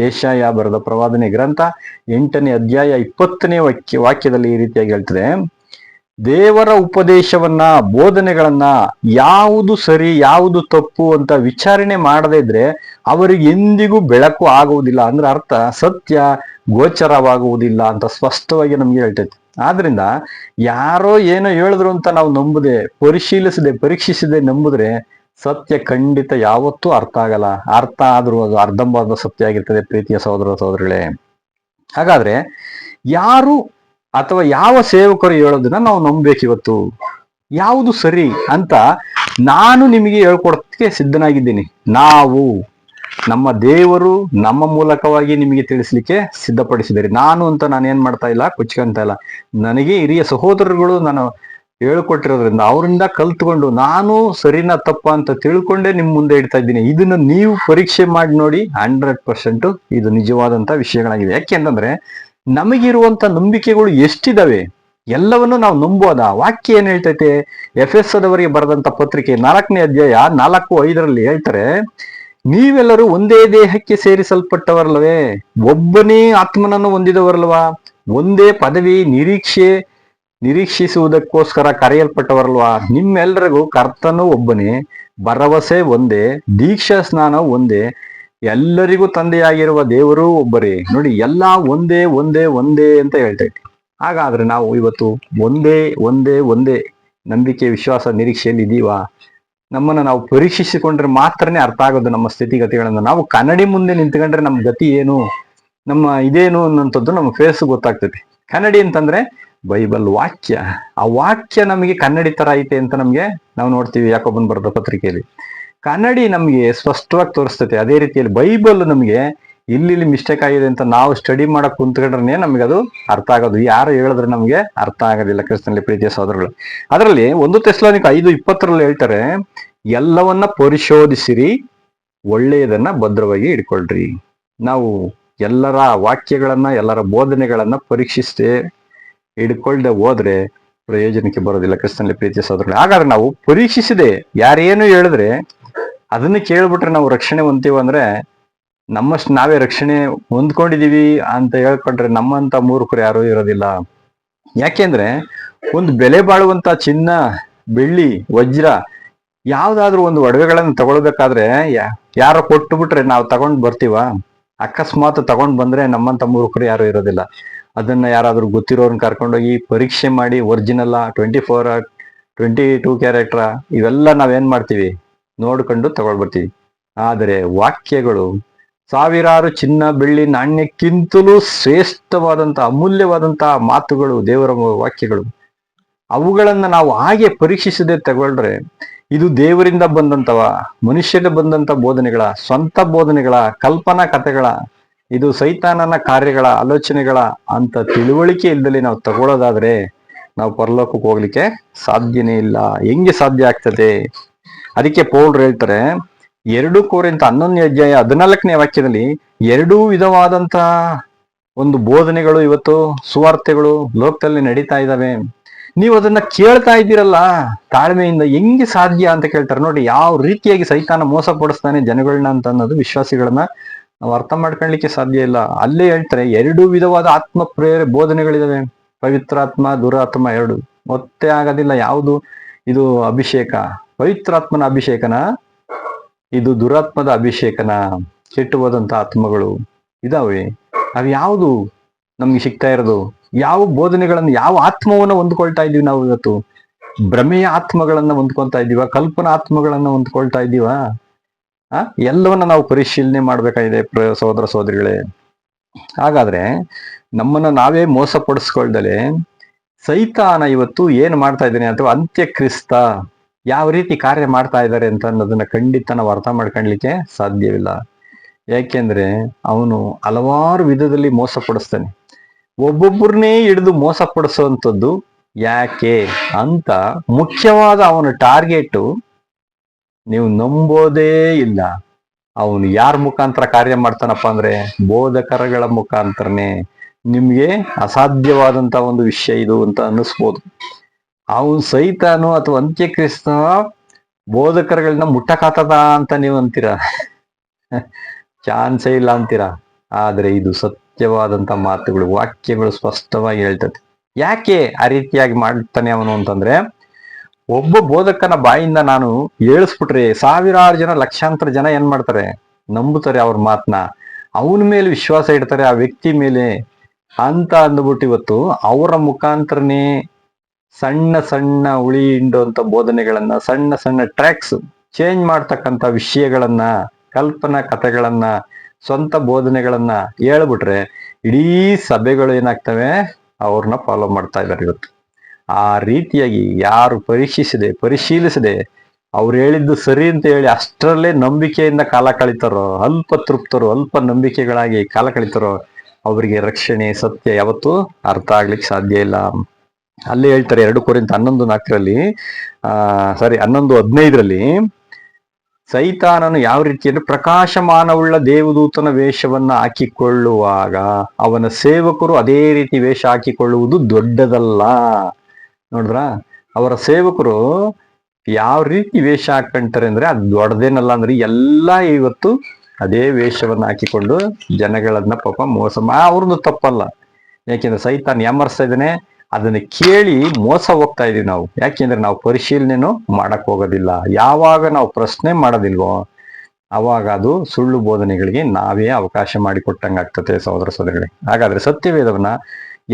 ಯೆಶಾಯ ಬರೆದ ಪ್ರವಾದನೆ ಗ್ರಂಥ 8ನೇ ಅಧ್ಯಾಯ 20ನೇ ವಾಕ್ಯದಲ್ಲಿ ಈ ರೀತಿಯಾಗಿ ಹೇಳ್ತದೆ, ದೇವರ ಉಪದೇಶವನ್ನ ಬೋಧನೆಗಳನ್ನ ಯಾವುದು ಸರಿ ಯಾವುದು ತಪ್ಪು ಅಂತ ವಿಚಾರಣೆ ಮಾಡದೇ ಇದ್ರೆ ಅವರಿಗೆ ಎಂದಿಗೂ ಬೆಳಕು ಆಗುವುದಿಲ್ಲ. ಅಂದ್ರೆ ಅರ್ಥ ಸತ್ಯ ಗೋಚರವಾಗುವುದಿಲ್ಲ ಅಂತ ಸ್ಪಷ್ಟವಾಗಿ ನಮ್ಗೆ ಹೇಳ್ತೈತೆ. ಆದ್ರಿಂದ ಯಾರೋ ಏನೋ ಹೇಳಿದ್ರು ಅಂತ ನಾವು ನಂಬುದೆ, ಪರಿಶೀಲಿಸದೆ ಪರೀಕ್ಷಿಸದೆ ನಂಬುದ್ರೆ ಸತ್ಯ ಖಂಡಿತ ಯಾವತ್ತೂ ಅರ್ಥ ಆಗಲ್ಲ. ಅರ್ಥ ಆದ್ರೂ ಅದು ಅರ್ಧಂಬರ್ಧ ಸತ್ಯ ಆಗಿರ್ತದೆ ಪ್ರೀತಿಯ ಸಹೋದರ ಸಹೋದರಿಗಳೇ. ಹಾಗಾದ್ರೆ ಯಾರು ಅಥವಾ ಯಾವ ಸೇವಕರು ಹೇಳೋದನ್ನ ನಾವು ನಂಬಬೇಕು? ಇವತ್ತು ಯಾವುದು ಸರಿ ಅಂತ ನಾನು ನಿಮಗೆ ಹೇಳ್ಕೊಡೋದಕ್ಕೆ ಸಿದ್ಧನಾಗಿದ್ದೀನಿ. ನಾವು ನಮ್ಮ ದೇವರು ನಮ್ಮ ಮೂಲಕವಾಗಿ ನಿಮಗೆ ತಿಳಿಸ್ಲಿಕ್ಕೆ ಸಿದ್ಧಪಡಿಸಿದ್ದಾರೆ. ನಾನು ಅಂತ ನಾನು ಏನ್ ಮಾಡ್ತಾ ಇಲ್ಲ, ಕುಚ್ಕೊಂತ ಇಲ್ಲ. ನನಗೆ ಹಿರಿಯ ಸಹೋದರರುಗಳು ನಾನು ಹೇಳ್ಕೊಟ್ಟಿರೋದ್ರಿಂದ ಅವರಿಂದ ಕಲ್ತ್ಕೊಂಡು ನಾನು ಸರಿನಾ ತಪ್ಪ ಅಂತ ತಿಳ್ಕೊಂಡೇ ನಿಮ್ ಮುಂದೆ ಇಡ್ತಾ ಇದ್ದೀನಿ. ಇದನ್ನ ನೀವು ಪರೀಕ್ಷೆ ಮಾಡಿ ನೋಡಿ, 100% ಇದು ನಿಜವಾದಂತ ವಿಷಯಗಳಾಗಿದೆ. ಯಾಕೆ ಅಂತಂದ್ರೆ ನಮಗಿರುವಂತ ನಂಬಿಕೆಗಳು ಎಷ್ಟಿದಾವೆ, ಎಲ್ಲವನ್ನು ನಾವು ನಂಬೋದಾ? ವಾಕ್ಯ ಏನ್ ಹೇಳ್ತೈತೆ? ಎಫೆಸದವರಿಗೆ ಬರೆದಂತ ಪತ್ರಿಕೆ 4ನೇ ಅಧ್ಯಾಯ 4:5 ಹೇಳ್ತಾರೆ, ನೀವೆಲ್ಲರೂ ಒಂದೇ ದೇಹಕ್ಕೆ ಸೇರಿಸಲ್ಪಟ್ಟವರಲ್ಲವೇ, ಒಬ್ಬನೇ ಆತ್ಮನನ್ನು ಹೊಂದಿದವರಲ್ವಾ, ಒಂದೇ ಪದವಿ ನಿರೀಕ್ಷಿಸುವುದಕ್ಕೋಸ್ಕರ ಕರೆಯಲ್ಪಟ್ಟವರಲ್ವಾ, ನಿಮ್ಮೆಲ್ಲರಿಗೂ ಕರ್ತನು ಒಬ್ಬನೇ, ಭರವಸೆ ಒಂದೇ, ದೀಕ್ಷಾ ಸ್ನಾನ ಒಂದೇ, ಎಲ್ಲರಿಗೂ ತಂದೆಯಾಗಿರುವ ದೇವರು ಒಬ್ಬರೇ. ನೋಡಿ, ಎಲ್ಲಾ ಒಂದೇ ಒಂದೇ ಒಂದೇ ಅಂತ ಹೇಳ್ತೈತಿ. ಹಾಗಾದ್ರೆ ನಾವು ಇವತ್ತು ಒಂದೇ ಒಂದೇ ಒಂದೇ ನಂಬಿಕೆ ವಿಶ್ವಾಸ ನಿರೀಕ್ಷೆಯಲ್ಲಿ ಇದೀವಾ? ನಮ್ಮನ್ನ ನಾವು ಪರೀಕ್ಷಿಸಿಕೊಂಡ್ರೆ ಮಾತ್ರನೇ ಅರ್ಥ ಆಗೋದು ನಮ್ಮ ಸ್ಥಿತಿಗತಿಗಳನ್ನ. ನಾವು ಕನ್ನಡಿ ಮುಂದೆ ನಿಂತ್ಕೊಂಡ್ರೆ ನಮ್ ಗತಿ ಏನು, ನಮ್ಮ ಇದೇನು ಅನ್ನೋಂಥದ್ದು ನಮ್ಮ ಫೇಸ್ ಗೊತ್ತಾಗ್ತೈತಿ. ಕನ್ನಡಿ ಅಂತಂದ್ರೆ ಬೈಬಲ್ ವಾಕ್ಯ. ಆ ವಾಕ್ಯ ನಮಗೆ ಕನ್ನಡಿ ತರ ಐತೆ ಅಂತ ನಮ್ಗೆ ನಾವು ನೋಡ್ತೀವಿ ಯಾಕೋಬನ್ ಬರೆದ ಪತ್ರಿಕೆಯಲ್ಲಿ. ಕನ್ನಡಿ ನಮ್ಗೆ ಸ್ಪಷ್ಟವಾಗಿ ತೋರಿಸ್ತೈತೆ. ಅದೇ ರೀತಿಯಲ್ಲಿ ಬೈಬಲ್ ನಮ್ಗೆ ಇಲ್ಲಿ ಮಿಸ್ಟೇಕ್ ಆಗಿದೆ ಅಂತ ನಾವು ಸ್ಟಡಿ ಮಾಡಕ್ ಕುಂತ್ಕೊಂಡ್ರೆ ನಮ್ಗೆ ಅದು ಅರ್ಥ ಆಗೋದು. ಯಾರು ಹೇಳಿದ್ರೆ ನಮ್ಗೆ ಅರ್ಥ ಆಗೋದಿಲ್ಲ ಕ್ರಿಸ್ತನಲ್ಲಿ ಪ್ರೀತಿಯ ಸಹೋದರಗಳು. ಅದರಲ್ಲಿ 1 ಥೆಸಲೋನಿಕ 5:20 ಹೇಳ್ತಾರೆ, ಎಲ್ಲವನ್ನ ಪರಿಶೋಧಿಸಿರಿ, ಒಳ್ಳೆಯದನ್ನ ಭದ್ರವಾಗಿ ಇಟ್ಕೊಳ್ರಿ. ನಾವು ಎಲ್ಲರ ವಾಕ್ಯಗಳನ್ನ ಎಲ್ಲರ ಬೋಧನೆಗಳನ್ನ ಪರೀಕ್ಷಿಸದೆ ಹಿಡ್ಕೊಳ್ದೆ ಹೋದ್ರೆ ಪ್ರಯೋಜನಕ್ಕೆ ಬರೋದಿಲ್ಲ ಕ್ರಿಸ್ತನಲ್ಲಿ ಪ್ರೀತಿಯ ಸಹೋದರಗಳು. ಹಾಗಾದ್ರೆ ನಾವು ಪರೀಕ್ಷಿಸದೆ ಯಾರೇನು ಹೇಳಿದ್ರೆ ಅದನ್ನ ಕೇಳ್ಬಿಟ್ರೆ ನಾವು ರಕ್ಷಣೆ ಹೊಂತೀವಿ ಅಂದ್ರೆ ನಮ್ಮಷ್ಟು ನಾವೇ ರಕ್ಷಣೆ ಹೊಂದ್ಕೊಂಡಿದೀವಿ ಅಂತ ಹೇಳ್ಕೊಂಡ್ರೆ ನಮ್ಮಂತ ಮೂರ್ಖರು ಯಾರೂ ಇರೋದಿಲ್ಲ. ಯಾಕೆಂದ್ರೆ ಒಂದು ಬೆಲೆ ಬಾಳುವಂತ ಚಿನ್ನ, ಬೆಳ್ಳಿ, ವಜ್ರ ಯಾವ್ದಾದ್ರು ಒಂದು ಒಡವೆಗಳನ್ನ ತಗೊಳ್ಬೇಕಾದ್ರೆ ಯಾರೋ ಕೊಟ್ಟು ಬಿಟ್ರೆ ನಾವು ತಗೊಂಡ್ ಬರ್ತೀವ? ಅಕಸ್ಮಾತ್ ತಗೊಂಡ್ ಬಂದ್ರೆ ನಮ್ಮಂತ ಮೂರ್ಖರು ಯಾರು ಇರೋದಿಲ್ಲ. ಅದನ್ನ ಯಾರಾದ್ರೂ ಗೊತ್ತಿರೋರ್ನ ಕರ್ಕೊಂಡೋಗಿ ಪರೀಕ್ಷೆ ಮಾಡಿ ಒರಿಜಿನಲ್ 24 22 ಕ್ಯಾರೆಕ್ಟರ್ ಇವೆಲ್ಲ ನಾವೇನ್ ಮಾಡ್ತೀವಿ, ನೋಡ್ಕೊಂಡು ತಗೊಳ್ಬರ್ತೀವಿ. ಆದರೆ ವಾಕ್ಯಗಳು ಸಾವಿರಾರು ಚಿನ್ನ ಬೆಳ್ಳಿ ನಾಣ್ಯಕ್ಕಿಂತಲೂ ಶ್ರೇಷ್ಠವಾದಂತ ಅಮೂಲ್ಯವಾದಂತ ಮಾತುಗಳು, ದೇವರ ವಾಕ್ಯಗಳು. ಅವುಗಳನ್ನ ನಾವು ಹಾಗೆ ಪರೀಕ್ಷಿಸದೆ ತಗೊಳ್ರೆ ಇದು ದೇವರಿಂದ ಬಂದಂತವ, ಮನುಷ್ಯನ ಬಂದಂತ ಬೋಧನೆಗಳ, ಸ್ವಂತ ಬೋಧನೆಗಳ, ಕಲ್ಪನಾ ಕಥೆಗಳ, ಇದು ಸೈತಾನನ ಕಾರ್ಯಗಳ, ಆಲೋಚನೆಗಳ ಅಂತ ತಿಳುವಳಿಕೆ ಇಲ್ದಲ್ಲಿ ನಾವು ತಗೊಳ್ಳೋದಾದ್ರೆ ನಾವು ಪರಲೋಕಕ್ಕೆ ಹೋಗ್ಲಿಕ್ಕೆ ಸಾಧ್ಯನೇ ಇಲ್ಲ. ಹೆಂಗೆ ಸಾಧ್ಯ ಆಗ್ತದೆ? ಅದಕ್ಕೆ ಪೌಲ್ರು ಹೇಳ್ತಾರೆ 2 ಕೊರಿಂಥ 11ನೇ ಅಧ್ಯಾಯ 14ನೇ ವಾಕ್ಯದಲ್ಲಿ 2 ವಿಧವಾದಂತಹ ಒಂದು ಬೋಧನೆಗಳು ಇವತ್ತು ಸುವಾರ್ತೆಗಳು ಲೋಕದಲ್ಲಿ ನಡೀತಾ ಇದ್ದಾವೆ. ನೀವು ಅದನ್ನ ಕೇಳ್ತಾ ಇದ್ದೀರಲ್ಲ ತಾಳ್ಮೆಯಿಂದ, ಹೆಂಗೆ ಸಾಧ್ಯ ಅಂತ ಕೇಳ್ತಾರೆ. ನೋಡಿ ಯಾವ ರೀತಿಯಾಗಿ ಸೈತಾನ ಮೋಸ ಪಡಿಸ್ತಾನೆ ಜನಗಳನ್ನ ಅಂತ ಅನ್ನೋದು ವಿಶ್ವಾಸಿಗಳನ್ನ ನಾವು ಅರ್ಥ ಮಾಡ್ಕೊಳ್ಳಿಕ್ಕೆ ಸಾಧ್ಯ ಇಲ್ಲ. ಅಲ್ಲೇ ಹೇಳ್ತಾರೆ 2 ವಿಧವಾದ ಆತ್ಮ ಬೋಧನೆಗಳಿದಾವೆ, ಪವಿತ್ರಾತ್ಮ ದುರಾತ್ಮ 2. ಮತ್ತೆ ಆಗೋದಿಲ್ಲ. ಯಾವುದು ಇದು ಅಭಿಷೇಕ? ಪವಿತ್ರಾತ್ಮನ ಅಭಿಷೇಕನ, ಇದು ದುರಾತ್ಮದ ಅಭಿಷೇಕನ? ಕೆಟ್ಟು ಹೋದಂತ ಆತ್ಮಗಳು ಇದಾವೆ. ಅವು ಯಾವುದು ನಮ್ಗೆ ಸಿಗ್ತಾ ಇರೋದು? ಯಾವ ಬೋಧನೆಗಳನ್ನು, ಯಾವ ಆತ್ಮವನ್ನ ಹೊಂದ್ಕೊಳ್ತಾ ಇದೀವಿ ನಾವು ಇವತ್ತು? ಭ್ರಮೆಯ ಆತ್ಮಗಳನ್ನ ಹೊಂದ್ಕೊಳ್ತಾ ಇದೀವ? ಕಲ್ಪನಾ ಆತ್ಮಗಳನ್ನ ಹೊಂದ್ಕೊಳ್ತಾ ಇದೀವ? ಎಲ್ಲವನ್ನ ನಾವು ಪರಿಶೀಲನೆ ಮಾಡ್ಬೇಕಾಗಿದೆ ಸಹೋದರ ಸಹೋದರಿಗಳೇ. ಹಾಗಾದ್ರೆ ನಮ್ಮನ್ನ ನಾವೇ ಮೋಸಪಡಿಸ್ಕೊಳ್ದಲೆ ಸೈತಾನ ಇವತ್ತು ಏನ್ ಮಾಡ್ತಾ ಇದ್ದಾನೆ, ಅಥವಾ ಅಂತ್ಯಕ್ರಿಸ್ತ ಯಾವ ರೀತಿ ಕಾರ್ಯ ಮಾಡ್ತಾ ಇದ್ದಾರೆ ಅಂತ ಅನ್ನೋದನ್ನ ಖಂಡಿತ ನಾವು ಅರ್ಥ ಮಾಡ್ಕೊಳ್ಲಿಕ್ಕೆ ಸಾಧ್ಯವಿಲ್ಲ. ಯಾಕೆಂದ್ರೆ ಅವನು ಹಲವಾರು ವಿಧದಲ್ಲಿ ಮೋಸ ಪಡಿಸ್ತಾನೆ. ಒಬ್ಬೊಬ್ಬರನ್ನೇ ಹಿಡಿದು ಮೋಸ ಪಡಿಸುವಂಥದ್ದು ಯಾಕೆ ಅಂತ ಮುಖ್ಯವಾದ ಅವನ ಟಾರ್ಗೆಟ್ ನೀವು ನಂಬೋದೇ ಇಲ್ಲ. ಅವನು ಯಾರ ಮುಖಾಂತರ ಕಾರ್ಯ ಮಾಡ್ತಾನಪ್ಪ ಅಂದ್ರೆ ಬೋಧಕರಗಳ ಮುಖಾಂತರನೇ. ನಿಮ್ಗೆ ಅಸಾಧ್ಯವಾದಂತ ಒಂದು ವಿಷಯ ಇದು ಅಂತ ಅನ್ನಿಸ್ಬೋದು. ಅವನು ಸೈತಾನು ಅಥವಾ ಅಂತ್ಯಕ್ರಿಸ್ತ ಬೋಧಕರುಗಳನ್ನ ಮುಟ್ಟಕಾತದ ಅಂತ ನೀವು ಅಂತೀರಾ, ಚಾನ್ಸೇ ಇಲ್ಲ ಅಂತೀರಾ. ಆದ್ರೆ ಇದು ಸತ್ಯವಾದಂತ ಮಾತುಗಳು, ವಾಕ್ಯಗಳು ಸ್ಪಷ್ಟವಾಗಿ ಹೇಳ್ತದೆ. ಯಾಕೆ ಆ ರೀತಿಯಾಗಿ ಮಾಡ್ತಾನೆ ಅವನು ಅಂತಂದ್ರೆ, ಒಬ್ಬ ಬೋಧಕನ ಬಾಯಿಂದ ನಾನು ಹೇಳಿಸ್ಬಿಟ್ರೆ ಸಾವಿರಾರು ಜನ, ಲಕ್ಷಾಂತರ ಜನ ಏನ್ ಮಾಡ್ತಾರೆ, ನಂಬುತ್ತಾರೆ ಅವ್ರ ಮಾತನ್ನ, ಅವನ ಮೇಲೆ ವಿಶ್ವಾಸ ಇಡ್ತಾರೆ, ಆ ವ್ಯಕ್ತಿ ಮೇಲೆ ಅಂತ ಅಂದ್ಬಿಟ್ಟು ಇವತ್ತು ಅವರ ಮುಖಾಂತರನೇ ಸಣ್ಣ ಸಣ್ಣ ಉಳಿ ಹಿಂಡುವಂತ ಬೋಧನೆಗಳನ್ನ, ಸಣ್ಣ ಸಣ್ಣ ಟ್ರ್ಯಾಕ್ಸ್ ಚೇಂಜ್ ಮಾಡ್ತಕ್ಕಂಥ ವಿಷಯಗಳನ್ನ, ಕಲ್ಪನಾ ಕಥೆಗಳನ್ನ, ಸ್ವಂತ ಬೋಧನೆಗಳನ್ನ ಹೇಳ್ಬಿಟ್ರೆ ಇಡೀ ಸಭೆಗಳು ಏನಾಗ್ತವೆ, ಅವ್ರನ್ನ ಫಾಲೋ ಮಾಡ್ತಾ ಇದ್ದಾರೆ ಇವತ್ತು. ಆ ರೀತಿಯಾಗಿ ಯಾರು ಪರಿಶೀಲಿಸದೆ ಅವ್ರು ಹೇಳಿದ್ದು ಸರಿ ಅಂತ ಹೇಳಿ ಅಷ್ಟರಲ್ಲೇ ನಂಬಿಕೆಯಿಂದ ಕಾಲ ಕಳೀತಾರೋ, ಅಲ್ಪ ತೃಪ್ತರು, ಅಲ್ಪ ನಂಬಿಕೆಗಳಾಗಿ ಕಾಲ ಕಳೀತಾರೋ, ಅವರಿಗೆ ರಕ್ಷಣೆ ಸತ್ಯ ಯಾವತ್ತೂ ಅರ್ಥ ಆಗ್ಲಿಕ್ಕೆ ಸಾಧ್ಯ ಇಲ್ಲ. ಅಲ್ಲೇ ಹೇಳ್ತಾರೆ 2 ಕೊರಿಂಥ 11:4 11:15 ಸೈತಾನನು ಯಾವ ರೀತಿಯಲ್ಲಿ ಪ್ರಕಾಶಮಾನವುಳ್ಳ ದೇವದೂತನ ವೇಷವನ್ನ ಹಾಕಿಕೊಳ್ಳುವಾಗ ಅವನ ಸೇವಕರು ಅದೇ ರೀತಿ ವೇಷ ಹಾಕಿಕೊಳ್ಳುವುದು ದೊಡ್ಡದಲ್ಲ. ನೋಡಿದ್ರ, ಅವರ ಸೇವಕರು ಯಾವ ರೀತಿ ವೇಷ ಹಾಕೊಂತಾರೆ ಅಂದ್ರೆ ಅದು ದೊಡ್ಡದೇನಲ್ಲ. ಅಂದ್ರೆ ಎಲ್ಲ ಇವತ್ತು ಅದೇ ವೇಷವನ್ನ ಹಾಕಿಕೊಂಡು ಜನಗಳನ್ನ ಪಾಪ ಮೋಸ ಅವ್ರದ್ದು ತಪ್ಪಲ್ಲ. ಯಾಕೆಂದ್ರೆ ಸೈತಾನ್ ಯಾಮರ್ಸ್ತಾ ಇದ್ದಾನೆ, ಅದನ್ನ ಕೇಳಿ ಮೋಸ ಹೋಗ್ತಾ ಇದೀವಿ ನಾವು. ಯಾಕೆಂದ್ರೆ ನಾವು ಪರಿಶೀಲನೆನೂ ಮಾಡಕ್ ಹೋಗೋದಿಲ್ಲ. ಯಾವಾಗ ನಾವು ಪ್ರಶ್ನೆ ಮಾಡೋದಿಲ್ವೋ ಅವಾಗ ಅದು ಸುಳ್ಳು ಬೋಧನೆಗಳಿಗೆ ನಾವೇ ಅವಕಾಶ ಮಾಡಿಕೊಟ್ಟಂಗೆ ಆಗ್ತದೆ ಸಹೋದರ ಸಹೋದರಿಗಳೇ. ಹಾಗಾದ್ರೆ ಸತ್ಯವೇದವನ್ನ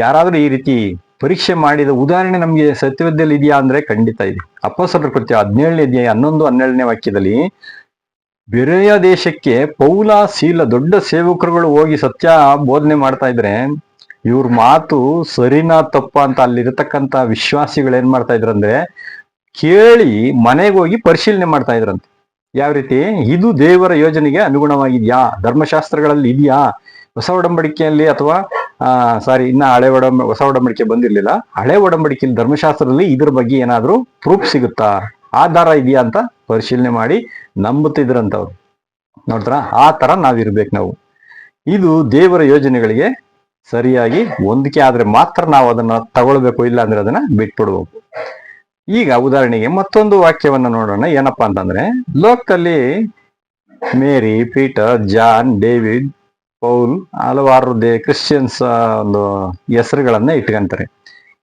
ಯಾರಾದ್ರೂ ಈ ರೀತಿ ಪರೀಕ್ಷೆ ಮಾಡಿದ ಉದಾಹರಣೆ ನಮ್ಗೆ ಸತ್ಯವೇದದಲ್ಲಿ ಇದೆಯಾ ಅಂದ್ರೆ ಖಂಡಿತ ಇದೆ. ಅಪೊಸ್ತಲರ ಕೃತ್ಯ 17ನೇ ಅಧ್ಯಾಯ 11-12 ವಾಕ್ಯದಲ್ಲಿ ಬೇರೆಯ ದೇಶಕ್ಕೆ ಪೌಲ ಸೀಲ ದೊಡ್ಡ ಸೇವಕರುಗಳು ಹೋಗಿ ಸತ್ಯ ಬೋಧನೆ ಮಾಡ್ತಾ ಇದ್ರೆ ಇವ್ರ ಮಾತು ಸರಿನಾ ತಪ್ಪ ಅಂತ ಅಲ್ಲಿರತಕ್ಕಂತ ವಿಶ್ವಾಸಿಗಳು ಏನ್ ಮಾಡ್ತಾ ಇದ್ರಂದ್ರೆ ಕೇಳಿ ಮನೆಗೆ ಹೋಗಿ ಪರಿಶೀಲನೆ ಮಾಡ್ತಾ ಇದ್ರಂತೆ. ಯಾವ ರೀತಿ ಇದು ದೇವರ ಯೋಜನೆಗೆ ಅನುಗುಣವಾಗಿದ್ಯಾ, ಧರ್ಮಶಾಸ್ತ್ರಗಳಲ್ಲಿ ಇದೆಯಾ, ಹೊಸ ಒಡಂಬಡಿಕೆಯಲ್ಲಿ ಅಥವಾ ಇನ್ನ ಹೊಸ ಒಡಂಬಡಿಕೆ ಬಂದಿರ್ಲಿಲ್ಲ, ಹಳೆ ಒಡಂಬಡಿಕೆಯಲ್ಲಿ ಧರ್ಮಶಾಸ್ತ್ರದಲ್ಲಿ ಇದ್ರ ಬಗ್ಗೆ ಏನಾದ್ರೂ ಪ್ರೂಫ್ ಸಿಗುತ್ತಾ, ಆಧಾರ ಇದೆಯಾ ಅಂತ ಪರಿಶೀಲನೆ ಮಾಡಿ ನಂಬುತ್ತಿದ್ರಂತವ್ರು. ನೋಡ್ತಾರ, ಆ ತರ ನಾವಿರ್ಬೇಕು ನಾವು. ಇದು ದೇವರ ಯೋಜನೆಗಳಿಗೆ ಸರಿಯಾಗಿ ಹೊಂದಿಕೆ ಆದ್ರೆ ಮಾತ್ರ ನಾವು ಅದನ್ನ ತಗೊಳ್ಬೇಕು, ಇಲ್ಲ ಅಂದ್ರೆ ಅದನ್ನ ಬಿಟ್ಬಿಡ್ಬೇಕು. ಈಗ ಉದಾಹರಣೆಗೆ ಮತ್ತೊಂದು ವಾಕ್ಯವನ್ನ ನೋಡೋಣ. ಏನಪ್ಪಾ ಅಂತಂದ್ರೆ, ಲೋಕದಲ್ಲಿ ಮೇರಿ, ಪೀಟರ್, ಜಾನ್, ಡೇವಿಡ್, ಪೌಲ್ ಹಲವಾರು ಕ್ರಿಶ್ಚಿಯನ್ಸ್ ಒಂದು ಹೆಸರುಗಳನ್ನ ಇಟ್ಕೊಂತಾರೆ.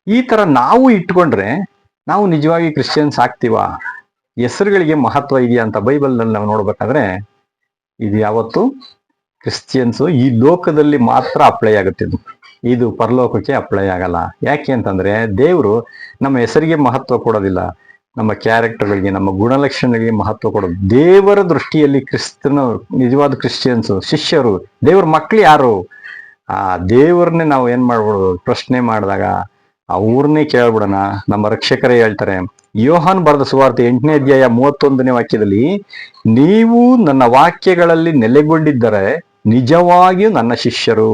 ಈ ತರ ನಾವು ಇಟ್ಕೊಂಡ್ರೆ ನಾವು ನಿಜವಾಗಿ ಕ್ರಿಶ್ಚಿಯನ್ಸ್ ಆಗ್ತೀವ? ಹೆಸರುಗಳಿಗೆ ಮಹತ್ವ ಇದೆಯಾ ಅಂತ ಬೈಬಲ್ ನಲ್ಲಿ ನಾವು ನೋಡ್ಬೇಕಾದ್ರೆ ಇದು ಯಾವತ್ತು ಕ್ರಿಶ್ಚಿಯನ್ಸ್ ಈ ಲೋಕದಲ್ಲಿ ಮಾತ್ರ ಅಪ್ಲೈ ಆಗುತ್ತೆ. ಇದು ಪರಲೋಕಕ್ಕೆ ಅಪ್ಲೈ ಆಗಲ್ಲ. ಯಾಕೆ ಅಂತಂದ್ರೆ ದೇವರು ನಮ್ಮ ಹೆಸರಿಗೆ ಮಹತ್ವ ಕೊಡೋದಿಲ್ಲ, ನಮ್ಮ ಕ್ಯಾರೆಕ್ಟರ್ಗಳಿಗೆ, ನಮ್ಮ ಗುಣಲಕ್ಷಣಗಳಿಗೆ ಮಹತ್ವ ಕೊಡೋದು. ದೇವರ ದೃಷ್ಟಿಯಲ್ಲಿ ಕ್ರಿಸ್ತನ ನಿಜವಾದ ಕ್ರಿಶ್ಚಿಯನ್ಸ್ ಶಿಷ್ಯರು, ದೇವರ ಮಕ್ಳು ಯಾರು, ಆ ದೇವರನ್ನೇ ನಾವು ಏನ್ ಮಾಡ್ಬಿಡೋದು, ಪ್ರಶ್ನೆ ಮಾಡಿದಾಗ ಅವ್ರನ್ನೇ ಕೇಳ್ಬಿಡೋಣ. ನಮ್ಮ ರಕ್ಷಕರೇ ಹೇಳ್ತಾರೆ, ಯೋಹಾನ್ ಬರೆದ ಸುವಾರ್ತೆ 8ನೇ ಅಧ್ಯಾಯ 31ನೇ ವಾಕ್ಯದಲ್ಲಿ, ನೀವು ನನ್ನ ವಾಕ್ಯಗಳಲ್ಲಿ ನೆಲೆಗೊಂಡಿದ್ದರೆ ನಿಜವಾಗಿಯೂ ನನ್ನ ಶಿಷ್ಯರು.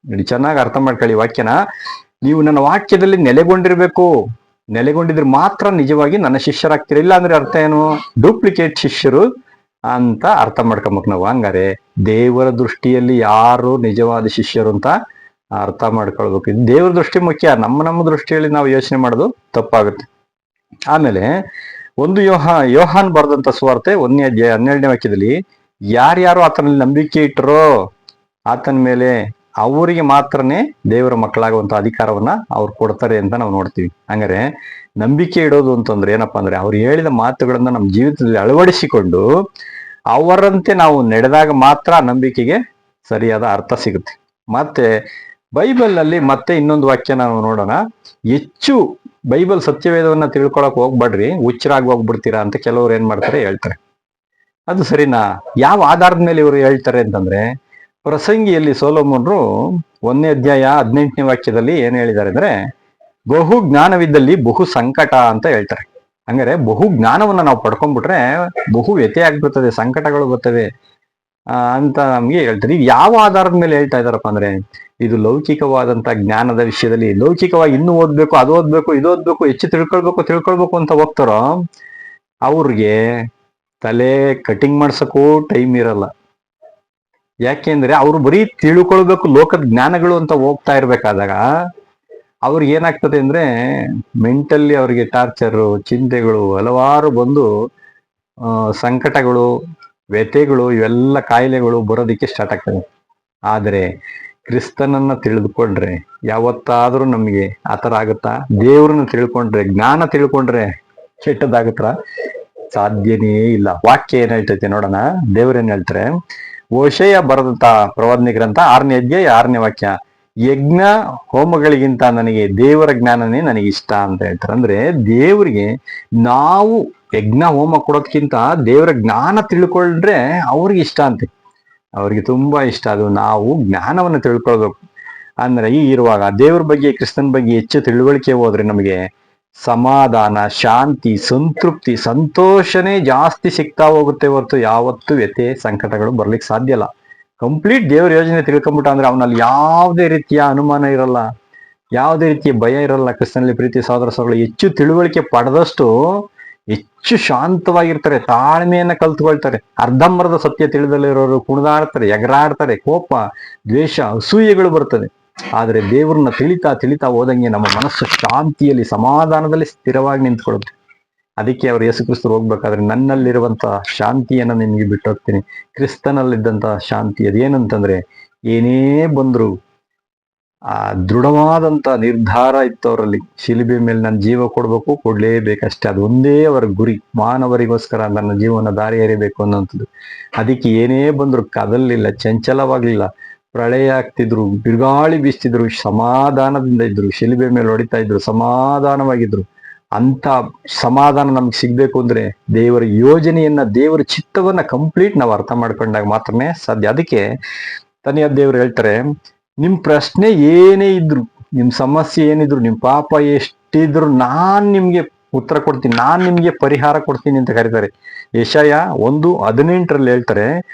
ನೋಡಿ, ಚೆನ್ನಾಗಿ ಅರ್ಥ ಮಾಡ್ಕೊಳ್ಳಿ ವಾಕ್ಯನ. ನೀವು ನನ್ನ ವಾಕ್ಯದಲ್ಲಿ ನೆಲೆಗೊಂಡಿರ್ಬೇಕು, ನೆಲೆಗೊಂಡಿದ್ರೆ ಮಾತ್ರ ನಿಜವಾಗಿ ನನ್ನ ಶಿಷ್ಯರಾಗ್ತೀರ. ಇಲ್ಲ ಅಂದ್ರೆ ಅರ್ಥ ಏನು, ಡೂಪ್ಲಿಕೇಟ್ ಶಿಷ್ಯರು ಅಂತ ಅರ್ಥ ಮಾಡ್ಕೊಬೇಕು ನಾವು. ಹಂಗಾರೆ ದೇವರ ದೃಷ್ಟಿಯಲ್ಲಿ ಯಾರು ನಿಜವಾದ ಶಿಷ್ಯರು ಅಂತ ಅರ್ಥ ಮಾಡ್ಕೊಳ್ಬೇಕು. ಇದು ದೇವ್ರ ದೃಷ್ಟಿ ಮುಖ್ಯ, ನಮ್ಮ ದೃಷ್ಟಿಯಲ್ಲಿ ನಾವು ಯೋಚನೆ ಮಾಡೋದು ತಪ್ಪಾಗುತ್ತೆ. ಆಮೇಲೆ ಯೋಹಾನ್ ಬರೆದಂತ ಸುವಾರ್ತೆ 1ನೇ ಅಧ್ಯಾಯ 12ನೇ ವಾಕ್ಯದಲ್ಲಿ ಯಾರ್ಯಾರು ಆತನಲ್ಲಿ ನಂಬಿಕೆ ಇಟ್ಟರೋ ಆತನ ಮೇಲೆ ಅವರಿಗೆ ಮಾತ್ರನೇ ದೇವರ ಮಕ್ಕಳಾಗುವಂತ ಅಧಿಕಾರವನ್ನ ಅವ್ರು ಕೊಡ್ತಾರೆ ಅಂತ ನಾವು ನೋಡ್ತೀವಿ. ಹಂಗಾರೆ ನಂಬಿಕೆ ಇಡೋದು ಅಂತಂದ್ರೆ ಏನಪ್ಪಾ ಅಂದ್ರೆ ಅವ್ರು ಹೇಳಿದ ಮಾತುಗಳನ್ನ ನಮ್ಮ ಜೀವಿತದಲ್ಲಿ ಅಳವಡಿಸಿಕೊಂಡು ಅವರಂತೆ ನಾವು ನಡೆದಾಗ ಮಾತ್ರ ನಂಬಿಕೆಗೆ ಸರಿಯಾದ ಅರ್ಥ ಸಿಗುತ್ತೆ. ಮತ್ತೆ ಬೈಬಲ್ ನಲ್ಲಿ ಮತ್ತೆ ಇನ್ನೊಂದು ವಾಕ್ಯ ನಾವು ನೋಡೋಣ. ಹೆಚ್ಚು ಬೈಬಲ್ ಸತ್ಯವೇದವನ್ನ ತಿಳ್ಕೊಳಕ್ ಹೋಗ್ಬೇಡ್ರಿ, ಹುಚ್ಚರಾಗಿ ಹೋಗ್ಬಿಡ್ತೀರಾ ಅಂತ ಕೆಲವರು ಏನ್ ಮಾಡ್ತಾರೆ ಹೇಳ್ತಾರೆ. ಅದು ಸರಿನಾ? ಯಾವ ಆಧಾರದ ಮೇಲೆ ಇವರು ಹೇಳ್ತಾರೆ ಅಂತಂದ್ರೆ, ಪ್ರಸಂಗಿಯಲ್ಲಿ ಸೊಲೊಮೋನರು 1ನೇ ಅಧ್ಯಾಯ 18ನೇ ವಾಕ್ಯದಲ್ಲಿ ಏನ್ ಹೇಳಿದ್ದಾರೆ ಅಂದ್ರೆ, ಬಹು ಜ್ಞಾನವಿದ್ದಲ್ಲಿ ಬಹು ಸಂಕಟ ಅಂತ ಹೇಳ್ತಾರೆ. ಹಂಗಾರೆ ಬಹು ಜ್ಞಾನವನ್ನ ನಾವು ಪಡ್ಕೊಂಡ್ಬಿಟ್ರೆ ಬಹು ವ್ಯತ್ಯಯ ಆಗ್ಬಿಡ್ತದೆ, ಸಂಕಟಗಳು ಬರ್ತವೆ ಅಂತ ನಮ್ಗೆ ಹೇಳ್ತಾರೆ. ಇದು ಯಾವ ಆಧಾರದ ಮೇಲೆ ಹೇಳ್ತಾ ಇದಾರಪ್ಪ ಅಂದ್ರೆ, ಇದು ಲೌಕಿಕವಾದಂತ ಜ್ಞಾನದ ವಿಷಯದಲ್ಲಿ ಲೌಕಿಕವಾಗಿ ಇನ್ನೂ ಓದ್ಬೇಕು, ಅದು ಓದ್ಬೇಕು, ಇದು ಓದ್ಬೇಕು, ಹೆಚ್ಚು ತಿಳ್ಕೊಳ್ಬೇಕು ಅಂತ ಹೋಗ್ತಾರೋ ಅವ್ರಿಗೆ ತಲೆ ಕಟಿಂಗ್ ಮಾಡ್ಸಕ್ಕೂ ಟೈಮ್ ಇರಲ್ಲ. ಯಾಕೆಂದ್ರೆ ಅವ್ರು ಬರೀ ತಿಳ್ಕೊಳ್ಬೇಕು ಲೋಕದ ಜ್ಞಾನಗಳು ಅಂತ ಹೋಗ್ತಾ ಇರ್ಬೇಕಾದಾಗ ಅವ್ರಿಗೆ ಏನಾಗ್ತದೆ ಅಂದ್ರೆ ಮೆಂಟಲಿ ಅವ್ರಿಗೆ ಟಾರ್ಚರು, ಚಿಂತೆಗಳು ಹಲವಾರು ಬಂದು ಸಂಕಟಗಳು, ವ್ಯಥೆಗಳು, ಇವೆಲ್ಲ ಕಾಯಿಲೆಗಳು ಬರೋದಿಕ್ಕೆ ಸ್ಟಾರ್ಟ್ ಆಗ್ತದೆ. ಆದರೆ ಕ್ರಿಸ್ತನನ್ನ ತಿಳಿದುಕೊಂಡ್ರೆ ಯಾವತ್ತಾದ್ರೂ ನಮಗೆ ಆತರ ಆಗುತ್ತಾ? ದೇವ್ರನ್ನ ತಿಳ್ಕೊಂಡ್ರೆ, ಜ್ಞಾನ ತಿಳ್ಕೊಂಡ್ರೆ ಕೆಟ್ಟದಾಗುತ್ತಾ? ಸಾಧ್ಯನೇ ಇಲ್ಲ. ವಾಕ್ಯ ಏನ್ ಹೇಳ್ತೈತೆ ನೋಡೋಣ. ದೇವ್ರೇನ್ ಹೇಳ್ತಾರೆ, ಓಶಯ ಬರೆದಂತ ಪ್ರವಾದನೆ ಗ್ರಂಥ 6ನೇ ಅಧ್ಯಾಯ 6ನೇ ವಾಕ್ಯ, ಯಜ್ಞ ಹೋಮಗಳಿಗಿಂತ ನನಗೆ ದೇವರ ಜ್ಞಾನನೇ ನನಗೆ ಇಷ್ಟ ಅಂತ ಹೇಳ್ತಾರೆ. ಅಂದ್ರೆ ದೇವರಿಗೆ ನಾವು ಯಜ್ಞ ಹೋಮ ಕೊಡೋದ್ಕಿಂತ ದೇವರ ಜ್ಞಾನ ತಿಳ್ಕೊಂಡ್ರೆ ಅವ್ರಿಗೆ ಇಷ್ಟ ಅಂತೆ, ಅವ್ರಿಗೆ ತುಂಬಾ ಇಷ್ಟ. ಅದು ನಾವು ಜ್ಞಾನವನ್ನು ತಿಳ್ಕೊಳ್ಬೇಕು. ಅಂದ್ರೆ ಈ ಇರುವಾಗ ದೇವ್ರ ಬಗ್ಗೆ, ಕ್ರಿಸ್ತನ ಬಗ್ಗೆ ಹೆಚ್ಚು ತಿಳುವಳಿಕೆ ಹೋದ್ರೆ ನಮಗೆ ಸಮಾಧಾನ, ಶಾಂತಿ, ಸಂತೃಪ್ತಿ, ಸಂತೋಷನೇ ಜಾಸ್ತಿ ಸಿಗ್ತಾ ಹೋಗುತ್ತೆ ಹೊರತು ಯಾವತ್ತೂ ವ್ಯಥೆ, ಸಂಕಟಗಳು ಬರ್ಲಿಕ್ಕೆ ಸಾಧ್ಯ ಇಲ್ಲ. ಕಂಪ್ಲೀಟ್ ದೇವ್ರ ಯೋಜನೆ ತಿಳ್ಕೊಂಬಿಟ್ಟ ಅಂದ್ರೆ ಅವನಲ್ಲಿ ಯಾವುದೇ ರೀತಿಯ ಅನುಮಾನ ಇರಲ್ಲ, ಯಾವುದೇ ರೀತಿಯ ಭಯ ಇರಲ್ಲ. ಕ್ರಿಸ್ತನಲ್ಲಿ ಪ್ರೀತಿ ಸಹೋದರ ಹೆಚ್ಚು ತಿಳುವಳಿಕೆ ಪಡೆದಷ್ಟು ಹೆಚ್ಚು ಶಾಂತವಾಗಿರ್ತಾರೆ, ತಾಳ್ಮೆಯನ್ನ ಕಲ್ತ್ಕೊಳ್ತಾರೆ. ಅರ್ಧಂಬರ್ಧ ಸತ್ಯ ತಿಳಿದಲ್ಲಿರೋರು ಕುಣಿದಾಡ್ತಾರೆ, ಎಗರಾಡ್ತಾರೆ, ಕೋಪ, ದ್ವೇಷ, ಅಸೂಯೆಗಳು ಬರ್ತದೆ. ಆದ್ರೆ ದೇವ್ರನ್ನ ತಿಳಿತಾ ಹೋದಂಗೆ ನಮ್ಮ ಮನಸ್ಸು ಶಾಂತಿಯಲ್ಲಿ, ಸಮಾಧಾನದಲ್ಲಿ ಸ್ಥಿರವಾಗಿ ನಿಂತ್ಕೊಳ್ಳುತ್ತೆ. ಅದಕ್ಕೆ ಅವರು ಯೇಸು ಕ್ರಿಸ್ತರು ಹೋಗ್ಬೇಕಾದ್ರೆ ನನ್ನಲ್ಲಿರುವಂತ ಶಾಂತಿಯನ್ನ ನಿಮ್ಗೆ ಬಿಟ್ಟು ಹೋಗ್ತೀನಿ. ಕ್ರಿಸ್ತನಲ್ಲಿದ್ದಂತ ಶಾಂತಿ ಅದೇನಂತಂದ್ರೆ, ಏನೇ ಬಂದ್ರು ಆ ದೃಢವಾದಂತ ನಿರ್ಧಾರ ಇತ್ತು ಅವರಲ್ಲಿ. ಶಿಲುಬೆ ಮೇಲೆ ನನ್ನ ಜೀವ ಕೊಡ್ಲೇಬೇಕಷ್ಟೇ, ಅದು ಒಂದೇ ಅವರ ಗುರಿ. ಮಾನವರಿಗೋಸ್ಕರ ನನ್ನ ಜೀವನ ದಾರಿ ಎರಿಬೇಕು ಅನ್ನೋಂಥದ್ದು. ಅದಕ್ಕೆ ಏನೇ ಬಂದ್ರು ಕದಲಿಲ್ಲ, ಚಂಚಲವಾಗ್ಲಿಲ್ಲ. ಪ್ರಳಯ ಆಗ್ತಿದ್ರು, ಬಿರುಗಾಳಿ ಬೀಸ್ತಿದ್ರು, ಸಮಾಧಾನದಿಂದ ಇದ್ರು. ಶಿಲುಬೆ ಮೇಲೆ ಹೊಡಿತಾ ಇದ್ರು, ಸಮಾಧಾನವಾಗಿದ್ರು. ಅಂತ ಸಮಾಧಾನ ನಮ್ಗೆ ಸಿಗ್ಬೇಕು ಅಂದ್ರೆ ದೇವರ ಯೋಜನೆಯನ್ನ, ದೇವರ ಚಿತ್ತವನ್ನ ಕಂಪ್ಲೀಟ್ ನಾವು ಅರ್ಥ ಮಾಡ್ಕೊಂಡಾಗ ಮಾತ್ರನೇ ಸಾಧ್ಯ. ಅದಕ್ಕೆ ತನಿಯಾದ ದೇವ್ರು ಹೇಳ್ತಾರೆ, ನಿಮ್ ಪ್ರಶ್ನೆ ಏನೇ ಇದ್ರು, ನಿಮ್ ಸಮಸ್ಯೆ ಏನಿದ್ರು, ನಿಮ್ ಪಾಪ ಎಷ್ಟಿದ್ರು ನಾನ್ ನಿಮ್ಗೆ ಉತ್ತರ ಕೊಡ್ತೀನಿ, ನಾನ್ ನಿಮ್ಗೆ ಪರಿಹಾರ ಕೊಡ್ತೀನಿ ಅಂತ ಕರೀತಾರೆ. ಯೆಶಾಯ 1:18 ಹೇಳ್ತಾರೆ,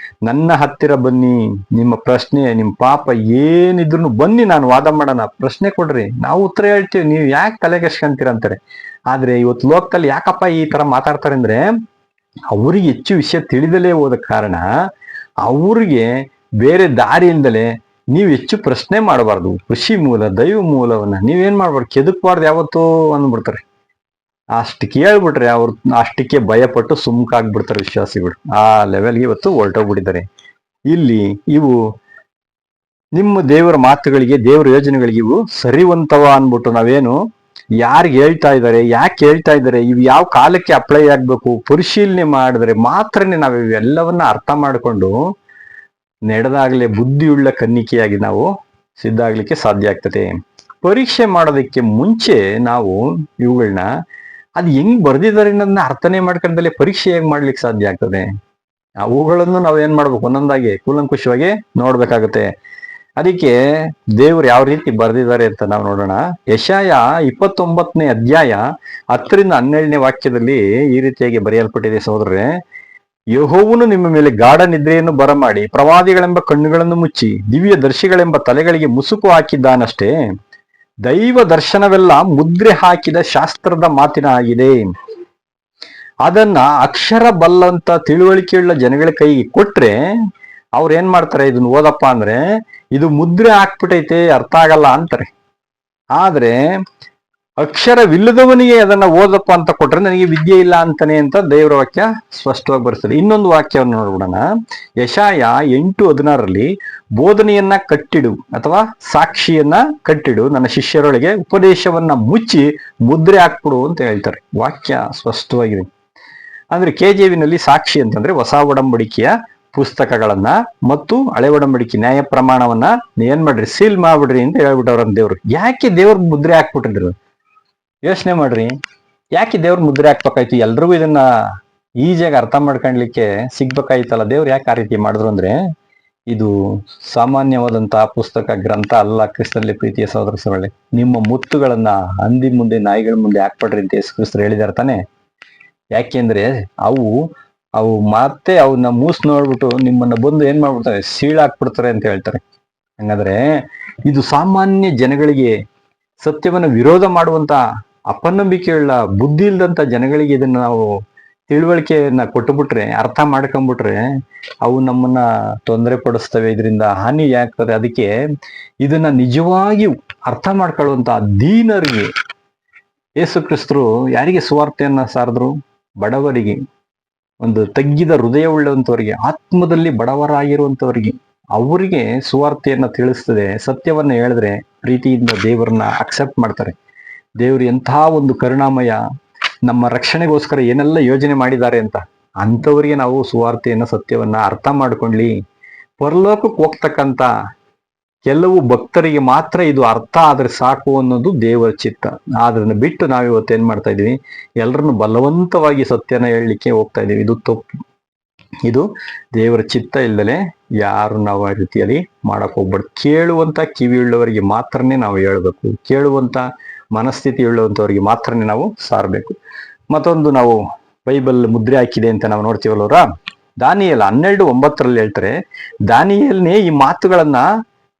ನನ್ನ ಹತ್ತಿರ ಬನ್ನಿ, ನಿಮ್ಮ ಪ್ರಶ್ನೆ, ನಿಮ್ ಪಾಪ ಏನಿದ್ರು ಬನ್ನಿ, ನಾನು ವಾದ ಮಾಡೋಣ, ಪ್ರಶ್ನೆ ಕೊಡ್ರಿ, ನಾವು ಉತ್ತರ ಹೇಳ್ತೀವಿ, ನೀವು ಯಾಕೆ ತಲೆಗೆಸ್ಕೊಂತೀರ ಅಂತಾರೆ. ಆದ್ರೆ ಇವತ್ತು ಲೋಕದಲ್ಲಿ ಯಾಕಪ್ಪ ಈ ತರ ಮಾತಾಡ್ತಾರೆ ಅಂದ್ರೆ, ಅವ್ರಿಗೆ ಹೆಚ್ಚು ವಿಷಯ ತಿಳಿದಲೇ ಹೋದ ಕಾರಣ ಅವ್ರಿಗೆ ಬೇರೆ ದಾರಿ ಇಲ್ದಲೆ ನೀವು ಹೆಚ್ಚು ಪ್ರಶ್ನೆ ಮಾಡಬಾರ್ದು. ಕೃಷಿ ಮೂಲ, ದೈವ ಮೂಲವನ್ನ ನೀವೇನ್ ಮಾಡ್ಬಾರ್ದು, ಕೆದಕ್ಬಾರ್ದು ಯಾವತ್ತೂ ಅಂದ್ಬಿಡ್ತಾರೆ. ಅಷ್ಟು ಕೇಳ್ಬಿಟ್ರೆ ಅವ್ರು ಅಷ್ಟಕ್ಕೆ ಭಯಪಟ್ಟು ಸುಮ್ಕಾಗ್ಬಿಡ್ತಾರೆ ವಿಶ್ವಾಸಿಗಳು. ಆ ಲೆವೆಲ್ಗೆ ಇವತ್ತು ಹೊರಟೋಗ್ಬಿಟ್ಟಿದ್ದಾರೆ. ಇಲ್ಲಿ ಇವು ನಿಮ್ಮ ದೇವರ ಮಾತುಗಳಿಗೆ, ದೇವರ ಯೋಜನೆಗಳಿಗೆ ಇವು ಸರಿವಂತವ ಅನ್ಬಿಟ್ಟು ನಾವೇನು ಯಾರಿಗೆ ಹೇಳ್ತಾ ಇದ್ದಾರೆ, ಯಾಕೆ ಹೇಳ್ತಾ ಇದ್ದಾರೆ, ಇವು ಯಾವ ಕಾಲಕ್ಕೆ ಅಪ್ಲೈ ಆಗ್ಬೇಕು ಪರಿಶೀಲನೆ ಮಾಡಿದ್ರೆ ಮಾತ್ರನೇ ನಾವು ಇವೆಲ್ಲವನ್ನ ಅರ್ಥ ಮಾಡಿಕೊಂಡು ನಡೆದಾಗ್ಲೇ ಬುದ್ಧಿಯುಳ್ಳ ಕನ್ನಿಕೆಯಾಗಿ ನಾವು ಸಿದ್ಧ ಆಗ್ಲಿಕ್ಕೆ ಸಾಧ್ಯ ಆಗ್ತದೆ. ಪರೀಕ್ಷೆ ಮಾಡೋದಕ್ಕೆ ಮುಂಚೆ ನಾವು ಇವುಗಳನ್ನ ಅದು ಹೆಂಗ್ ಬರ್ದಿದ್ದಾರೆ ಅನ್ನೋದನ್ನ ಅರ್ಥನೆ ಮಾಡ್ಕೊಂಡಲ್ಲೇ ಪರೀಕ್ಷೆ ಹೇಗ್ ಮಾಡ್ಲಿಕ್ಕೆ ಸಾಧ್ಯ ಆಗ್ತದೆ. ಅವುಗಳನ್ನು ನಾವು ಏನ್ ಮಾಡ್ಬೇಕು, ಒಂದೊಂದಾಗಿ ಕೂಲಂಕುಷವಾಗಿ ನೋಡ್ಬೇಕಾಗತ್ತೆ. ಅದಕ್ಕೆ ದೇವ್ರು ಯಾವ ರೀತಿ ಬರ್ದಿದ್ದಾರೆ ಅಂತ ನಾವು ನೋಡೋಣ. ಯೆಶಾಯ 29ನೇ ಅಧ್ಯಾಯ 10-12ನೇ ವಾಕ್ಯದಲ್ಲಿ ಈ ರೀತಿಯಾಗಿ ಬರೆಯಲ್ಪಟ್ಟಿದೆ. ಸಹೋದರರೇ, ಯೆಹೋವನು ನಿಮ್ಮ ಮೇಲೆ ಗಾಢ ನಿದ್ರೆಯನ್ನು ಬರಮಾಡಿ, ಪ್ರವಾದಿಗಳೆಂಬ ಕಣ್ಣುಗಳನ್ನು ಮುಚ್ಚಿ, ದಿವ್ಯ ದರ್ಶಿಗಳೆಂಬ ತಲೆಗಳಿಗೆ ಮುಸುಕು ಹಾಕಿದ್ದಾನಷ್ಟೇ. ದೈವ ದರ್ಶನವೆಲ್ಲ ಮುದ್ರೆ ಹಾಕಿದ ಶಾಸ್ತ್ರದ ಮಾತಿನ ಆಗಿದೆ. ಅದನ್ನ ಅಕ್ಷರ ಬಲ್ಲಂತ ತಿಳುವಳಿಕೆಯುಳ್ಳ ಜನಗಳ ಕೈಗೆ ಕೊಟ್ರೆ ಅವ್ರು ಏನ್ ಮಾಡ್ತಾರೆ, ಇದನ್ನ ಓದಪ್ಪ ಅಂದ್ರೆ ಇದು ಮುದ್ರೆ ಹಾಕ್ಬಿಟ್ಟೈತೆ ಅರ್ಥ ಆಗಲ್ಲ ಅಂತಾರೆ. ಆದ್ರೆ ಅಕ್ಷರವಿಲ್ಲದವನಿಗೆ ಅದನ್ನ ಓದಪ್ಪ ಅಂತ ಕೊಟ್ರೆ ನನಗೆ ವಿದ್ಯೆ ಇಲ್ಲ ಅಂತಾನೆ ಅಂತ ದೇವರ ವಾಕ್ಯ ಸ್ಪಷ್ಟವಾಗಿ ಬರ್ತದೆ. ಇನ್ನೊಂದು ವಾಕ್ಯವನ್ನು ನೋಡ್ಬಿಡೋಣ. ಯಶಾಯ 8:16 ಬೋಧನೆಯನ್ನ ಕಟ್ಟಿಡು ಅಥವಾ ಸಾಕ್ಷಿಯನ್ನ ಕಟ್ಟಿಡು, ನನ್ನ ಶಿಷ್ಯರೊಳಗೆ ಉಪದೇಶವನ್ನ ಮುಚ್ಚಿ ಮುದ್ರೆ ಹಾಕ್ಬಿಡು ಅಂತ ಹೇಳ್ತಾರೆ. ವಾಕ್ಯ ಸ್ಪಷ್ಟವಾಗಿದೆ. ಅಂದ್ರೆ KJV ಸಾಕ್ಷಿ ಅಂತಂದ್ರೆ ಹೊಸ ಒಡಂಬಡಿಕೆಯ ಪುಸ್ತಕಗಳನ್ನ ಮತ್ತು ಹಳೆ ಒಡಂಬಡಿಕೆ ನ್ಯಾಯ ಪ್ರಮಾಣವನ್ನ ಏನ್ ಮಾಡ್ರಿ, ಸೀಲ್ ಮಾಡ್ಬಿಡ್ರಿ ಅಂತ ಹೇಳ್ಬಿಟ್ಟವ್ರಂತ ದೇವ್ರು. ಯಾಕೆ ದೇವ್ರ ಮುದ್ರೆ ಹಾಕ್ಬಿಟ್ಟಿದ್ರು? ಯೋಚನೆ ಮಾಡ್ರಿ, ಯಾಕೆ ದೇವ್ರ ಮುದ್ರೆ ಹಾಕ್ಬೇಕಾಯ್ತು? ಎಲ್ರಿಗೂ ಇದನ್ನ ಈಜಿಯಾಗಿ ಅರ್ಥ ಮಾಡ್ಕೊಳ್ಲಿಕ್ಕೆ ಸಿಗ್ಬೇಕಾಯ್ತಲ್ಲ. ದೇವ್ರು ಯಾಕೆ ಆ ರೀತಿ ಮಾಡಿದ್ರು ಅಂದ್ರೆ, ಇದು ಸಾಮಾನ್ಯವಾದಂತಹ ಪುಸ್ತಕ ಗ್ರಂಥ ಅಲ್ಲ. ಕ್ರಿಸ್ತನಲ್ಲಿ ಪ್ರೀತಿಯ ಸಹೋದರ ಸಹೋದರಿಗಳೇ, ನಿಮ್ಮ ಮುತ್ತುಗಳನ್ನ ಹಂದಿ ಮುಂದೆ ನಾಯಿಗಳ ಮುಂದೆ ಹಾಕ್ಬಿಡ್ರಿ ಅಂತ ಯೇಸು ಕ್ರಿಸ್ತರು ಹೇಳಿದಾರೆ ತಾನೆ. ಯಾಕೆಂದ್ರೆ ಅವು ಮತ್ತೆ ಅವನ್ನ ಮೂಸ್ ನೋಡ್ಬಿಟ್ಟು ನಿಮ್ಮನ್ನ ಬಂದು ಏನ್ ಮಾಡ್ಬಿಡ್ತಾರೆ, ಸೀಳಾಕ್ಬಿಡ್ತಾರೆ ಅಂತ ಹೇಳ್ತಾರೆ. ಹಂಗಾದ್ರೆ ಇದು ಸಾಮಾನ್ಯ ಜನಗಳಿಗೆ, ಸತ್ಯವನ್ನ ವಿರೋಧ ಮಾಡುವಂತ ಅಪನಂಬಿಕೆಯುಳ್ಳ ಬುದ್ಧಿ ಇಲ್ದಂತ ಜನಗಳಿಗೆ ಇದನ್ನ ನಾವು ತಿಳುವಳಿಕೆಯನ್ನ ಕೊಟ್ಟುಬಿಟ್ರೆ, ಅರ್ಥ ಮಾಡ್ಕೊಂಡ್ಬಿಟ್ರೆ ಅವು ನಮ್ಮನ್ನ ತೊಂದರೆ ಪಡಿಸ್ತವೆ, ಇದರಿಂದ ಹಾನಿ ಆಗ್ತದೆ. ಅದಕ್ಕೆ ಇದನ್ನ ನಿಜವಾಗಿ ಅರ್ಥ ಮಾಡ್ಕೊಳ್ಳುವಂತ ದೀನರಿಗೆ ಯೇಸು ಕ್ರಿಸ್ತರು ಯಾರಿಗೆ ಸುವಾರ್ತೆಯನ್ನ ಸಾರಿದ್ರು? ಬಡವರಿಗೆ, ಒಂದು ತಗ್ಗಿದ ಹೃದಯ ಉಳ್ಳಂತವರಿಗೆ, ಆತ್ಮದಲ್ಲಿ ಬಡವರಾಗಿರುವಂತವರಿಗೆ, ಅವರಿಗೆ ಸುವಾರ್ತೆಯನ್ನ ತಿಳಿಸ್ತದೆ. ಸತ್ಯವನ್ನ ಹೇಳಿದ್ರೆ ಪ್ರೀತಿಯಿಂದ ದೇವರನ್ನ ಅಕ್ಸೆಪ್ಟ್ ಮಾಡ್ತಾರೆ. ದೇವರು ಎಂಥ ಒಂದು ಕರುಣಾಮಯ, ನಮ್ಮ ರಕ್ಷಣೆಗೋಸ್ಕರ ಏನೆಲ್ಲ ಯೋಜನೆ ಮಾಡಿದ್ದಾರೆ ಅಂತ. ಅಂಥವರಿಗೆ ನಾವು ಸುವಾರ್ತೆಯನ್ನ, ಸತ್ಯವನ್ನ ಅರ್ಥ ಮಾಡ್ಕೊಂಡ್ಲಿ ಪರಲೋಕಕ್ಕೆ ಹೋಗ್ತಕ್ಕಂಥ ಕೆಲವು ಭಕ್ತರಿಗೆ ಮಾತ್ರ ಇದು ಅರ್ಥ ಆದ್ರೆ ಸಾಕು ಅನ್ನೋದು ದೇವರ ಚಿತ್ತ. ಅದನ್ನ ಬಿಟ್ಟು ನಾವಿವತ್ತು ಏನ್ ಮಾಡ್ತಾ ಇದೀವಿ, ಎಲ್ಲರನ್ನು ಬಲವಂತವಾಗಿ ಸತ್ಯನ ಹೇಳಲಿಕ್ಕೆ ಹೋಗ್ತಾ ಇದೀವಿ. ಇದು ತಪ್ಪು. ಇದು ದೇವರ ಚಿತ್ತ ಇಲ್ದಲೆ ಯಾರು ನಾವು ಆ ರೀತಿಯಲ್ಲಿ ಮಾಡಕ್ ಹೋಗ್ಬಾರ್ದು. ಕೇಳುವಂತ ಕಿವಿ ಉಳ್ಳವರಿಗೆ ಮಾತ್ರನೇ ನಾವು ಹೇಳ್ಬೇಕು, ಕೇಳುವಂತ ಮನಸ್ಥಿತಿ ಉಳ್ಳವಂತವರಿಗೆ ಮಾತ್ರನೇ ನಾವು ಸಾರಬೇಕು. ಮತ್ತೊಂದು, ನಾವು ಬೈಬಲ್ ಮುದ್ರೆ ಹಾಕಿದೆ ಅಂತ ನಾವು ನೋಡ್ತೀವಲ್ಲವ್ರ, ದಾನಿಯೇಲ 12:9 ಹೇಳ್ತಾರೆ, ದಾನಿಯೇಲನೇ ಈ ಮಾತುಗಳನ್ನ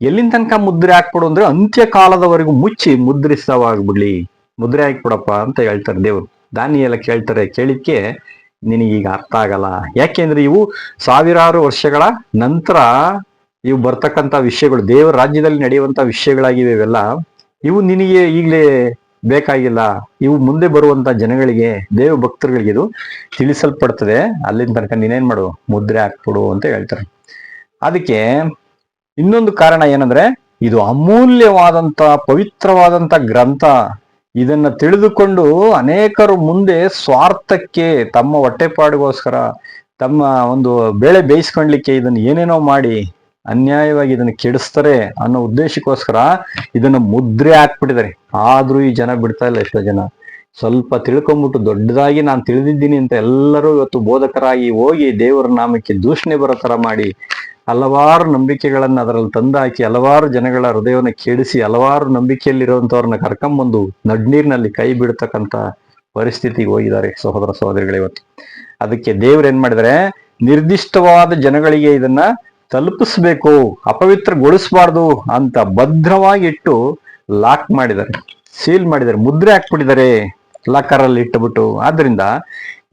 ಎಲ್ಲಿನ ತನಕ ಮುದ್ರೆ ಹಾಕ್ಬಿಡು ಅಂದ್ರೆ ಅಂತ್ಯಕಾಲದವರೆಗೂ ಮುಚ್ಚಿ ಮುದ್ರಿಸವಾಗ್ಬಿಡ್ಲಿ, ಮುದ್ರೆ ಹಾಕ್ಬಿಡಪ್ಪ ಅಂತ ಹೇಳ್ತಾರೆ ದೇವ್ರು. ದಾನಿಯೇಲ ಕೇಳ್ತಾರೆ, ಕೇಳಿದ್ಕೆ ನಿನಗೀಗ ಅರ್ಥ ಆಗಲ್ಲ. ಯಾಕೆಂದ್ರೆ ಇವು ಸಾವಿರಾರು ವರ್ಷಗಳ ನಂತರ ಇವು ಬರ್ತಕ್ಕಂಥ ವಿಷಯಗಳು, ದೇವರ ರಾಜ್ಯದಲ್ಲಿ ನಡೆಯುವಂತ ವಿಷಯಗಳಾಗಿವೆ ಇವೆಲ್ಲ. ಇವು ನಿನಗೆ ಈಗಲೇ ಬೇಕಾಗಿಲ್ಲ, ಇವು ಮುಂದೆ ಬರುವಂತ ಜನಗಳಿಗೆ, ದೇವ ಭಕ್ತರುಗಳಿಗೆ ಇದು ತಿಳಿಸಲ್ಪಡ್ತದೆ. ಅಲ್ಲಿನ ತನಕ ನೀನೇನ್ ಮಾಡು, ಮುದ್ರೆ ಹಾಕ್ಬಿಡು ಅಂತ ಹೇಳ್ತಾರೆ. ಅದಕ್ಕೆ ಇನ್ನೊಂದು ಕಾರಣ ಏನಂದ್ರೆ, ಇದು ಅಮೂಲ್ಯವಾದಂತ ಪವಿತ್ರವಾದಂತ ಗ್ರಂಥ. ಇದನ್ನ ತಿಳಿದುಕೊಂಡು ಅನೇಕರು ಮುಂದೆ ಸ್ವಾರ್ಥಕ್ಕೆ, ತಮ್ಮ ಹೊಟ್ಟೆಪಾಡಿಗೋಸ್ಕರ, ತಮ್ಮ ಒಂದು ಬೇಳೆ ಬೇಯಿಸ್ಕೊಳ್ಲಿಕ್ಕೆ ಇದನ್ನ ಏನೇನೋ ಮಾಡಿ ಅನ್ಯಾಯವಾಗಿ ಇದನ್ನ ಕೆಡಿಸ್ತಾರೆ ಅನ್ನೋ ಉದ್ದೇಶಕ್ಕೋಸ್ಕರ ಇದನ್ನ ಮುದ್ರೆ ಹಾಕ್ಬಿಟ್ಟಿದ್ದಾರೆ. ಆದ್ರೂ ಈ ಜನ ಬಿಡ್ತಾ ಇಲ್ಲ. ಎಷ್ಟೋ ಜನ ಸ್ವಲ್ಪ ತಿಳ್ಕೊಂಬಿಟ್ಟು ದೊಡ್ಡದಾಗಿ ನಾನು ತಿಳಿದಿದ್ದೀನಿ ಅಂತ ಎಲ್ಲರೂ ಇವತ್ತು ಬೋಧಕರಾಗಿ ಹೋಗಿ ದೇವರ ನಾಮಕ್ಕೆ ದೂಷಣೆ ಬರೋ ತರ ಮಾಡಿ ಹಲವಾರು ನಂಬಿಕೆಗಳನ್ನ ಅದರಲ್ಲಿ ತಂದಾಕಿ ಹಲವಾರು ಜನಗಳ ಹೃದಯವನ್ನು ಕೆಡಿಸಿ ಹಲವಾರು ನಂಬಿಕೆಯಲ್ಲಿರುವಂತವ್ರನ್ನ ಕರ್ಕೊಂಬಂದು ನಡ್ನೀರಿನಲ್ಲಿ ಕೈ ಬಿಡ್ತಕ್ಕಂತ ಪರಿಸ್ಥಿತಿಗೆ ಹೋಗಿದ್ದಾರೆ ಸಹೋದರ ಸಹೋದರಿಗಳು ಇವತ್ತು. ಅದಕ್ಕೆ ದೇವ್ರು ಏನ್ ಮಾಡಿದರೆ, ನಿರ್ದಿಷ್ಟವಾದ ಜನಗಳಿಗೆ ಇದನ್ನ ತಲುಪಿಸ್ಬೇಕು, ಅಪವಿತ್ರಗೊಳಿಸಬಾರ್ದು ಅಂತ ಭದ್ರವಾಗಿ ಇಟ್ಟು ಲಾಕ್ ಮಾಡಿದ್ದಾರೆ, ಸೀಲ್ ಮಾಡಿದ್ದಾರೆ, ಮುದ್ರೆ ಹಾಕ್ಬಿಟ್ಟಿದ್ದಾರೆ ಲಾಕರಲ್ಲಿ ಇಟ್ಟುಬಿಟ್ಟು. ಆದ್ರಿಂದ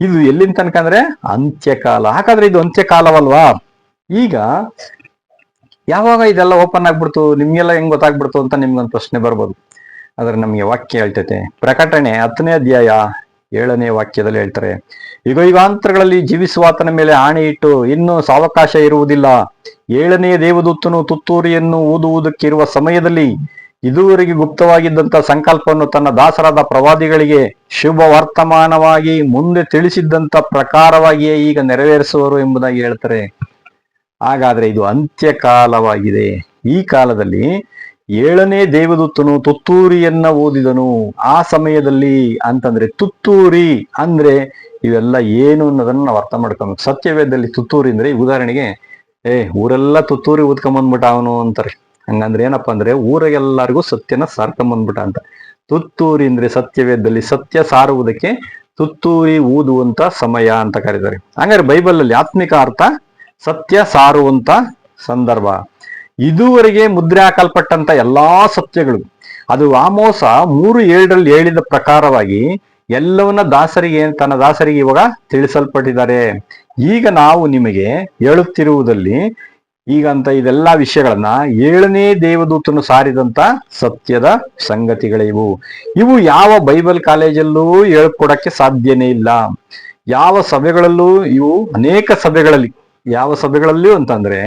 ಇದು ಎಲ್ಲಿನ ತನಕ ಅಂದ್ರೆ ಅಂತ್ಯಕಾಲ. ಹಾಗಾದ್ರೆ ಇದು ಅಂತ್ಯಕಾಲವಲ್ವಾ? ಈಗ ಯಾವಾಗ ಇದೆಲ್ಲ ಓಪನ್ ಆಗ್ಬಿಡ್ತು, ನಿಮ್ಗೆಲ್ಲ ಹೆಂಗ್ ಗೊತ್ತಾಗ್ಬಿಡ್ತು ಅಂತ ನಿಮ್ಗೊಂದು ಪ್ರಶ್ನೆ ಬರ್ಬೋದು. ಆದ್ರೆ ನಮ್ಗೆ ವಾಕ್ಯ ಹೇಳ್ತೈತೆ. ಪ್ರಕಟಣೆ 10ನೇ ಅಧ್ಯಾಯ 7ನೇ ವಾಕ್ಯದಲ್ಲಿ ಹೇಳ್ತಾರೆ, ಯುಗಾಂತರಗಳಲ್ಲಿ ಜೀವಿಸುವಾತನ ಮೇಲೆ ಆಣೆ ಇಟ್ಟು ಇನ್ನು ಸಾವಕಾಶ ಇರುವುದಿಲ್ಲ. 7ನೇ ದೇವದೂತನು ತುತ್ತೂರಿಯನ್ನು ಊದುವುದಕ್ಕಿರುವ ಸಮಯದಲ್ಲಿ ಇದುವರೆಗೆ ಗುಪ್ತವಾಗಿದ್ದಂತ ಸಂಕಲ್ಪವನ್ನು ತನ್ನ ದಾಸರಾದ ಪ್ರವಾದಿಗಳಿಗೆ ಶುಭ ವರ್ತಮಾನವಾಗಿ ಮುಂದೆ ತಿಳಿಸಿದ್ದಂತ ಪ್ರಕಾರವಾಗಿಯೇ ಈಗ ನೆರವೇರಿಸುವರು ಎಂಬುದಾಗಿ ಹೇಳ್ತಾರೆ. ಹಾಗಾದ್ರೆ ಇದು ಅಂತ್ಯಕಾಲವಾಗಿದೆ. ಈ ಕಾಲದಲ್ಲಿ 7ನೇ ದೇವದೂತನು ತುತ್ತೂರಿಯನ್ನ ಊದಿದನು. ಆ ಸಮಯದಲ್ಲಿ ಅಂತಂದ್ರೆ ತುತ್ತೂರಿ ಅಂದ್ರೆ ಇವೆಲ್ಲ ಏನು ಅನ್ನೋದನ್ನ ನಾವು ಅರ್ಥ ಮಾಡ್ಕೊಬೇಕು. ಸತ್ಯವೇದದಲ್ಲಿ ತುತ್ತೂರಿ ಅಂದ್ರೆ, ಉದಾಹರಣೆಗೆ ಊರೆಲ್ಲ ತುತ್ತೂರಿ ಊದ್ಕೊಂಬಂದ್ಬಿಟ್ಟ ಅವನು ಅಂತಾರೆ. ಹಂಗಂದ್ರೆ ಏನಪ್ಪಾ ಅಂದ್ರೆ ಊರಿಗೆಲ್ಲರಿಗೂ ಸತ್ಯನ ಸಾರ್ಕೊಂಬಂದ್ಬಿಟ್ಟ ಅಂತ. ತುತ್ತೂರಿ ಅಂದ್ರೆ ಸತ್ಯವೇದದಲ್ಲಿ ಸತ್ಯ ಸಾರುವುದಕ್ಕೆ ತುತ್ತೂರಿ ಊದುವಂತ ಸಮಯ ಅಂತ ಕರೀತಾರೆ. ಹಂಗಾರೆ ಬೈಬಲ್ ಅಲ್ಲಿ ಆತ್ಮಿಕ ಅರ್ಥ ಸತ್ಯ ಸಾರುವಂತ ಸಂದರ್ಭ. ಇದುವರೆಗೆ ಮುದ್ರೆ ಹಾಕಲ್ಪಟ್ಟಂತ ಎಲ್ಲಾ ಸತ್ಯಗಳು, ಅದು ಆಮೋಸ 3:7 ಹೇಳಿದ ಪ್ರಕಾರವಾಗಿ ಎಲ್ಲವನ್ನ ತನ್ನ ದಾಸರಿಗೆ ಇವಾಗ ತಿಳಿಸಲ್ಪಟ್ಟಿದ್ದಾರೆ. ಈಗ ನಾವು ನಿಮಗೆ ಹೇಳುತ್ತಿರುವುದಲ್ಲಿ ಈಗಂತ ಇದೆಲ್ಲಾ ವಿಷಯಗಳನ್ನ 7ನೇ ದೇವದೂತನು ಸಾರಿದಂತ ಸತ್ಯದ ಸಂಗತಿಗಳಿವು. ಇವು ಯಾವ ಬೈಬಲ್ ಕಾಲೇಜಲ್ಲೂ ಹೇಳ್ಕೊಡಕ್ಕೆ ಸಾಧ್ಯನೇ ಇಲ್ಲ. ಯಾವ ಸಭೆಗಳಲ್ಲೂ ಇವು ಅನೇಕ ಸಭೆಗಳಲ್ಲಿ, ಯಾವ ಸಭೆಗಳಲ್ಲಿಯೂ ಅಂತಂದ್ರೆ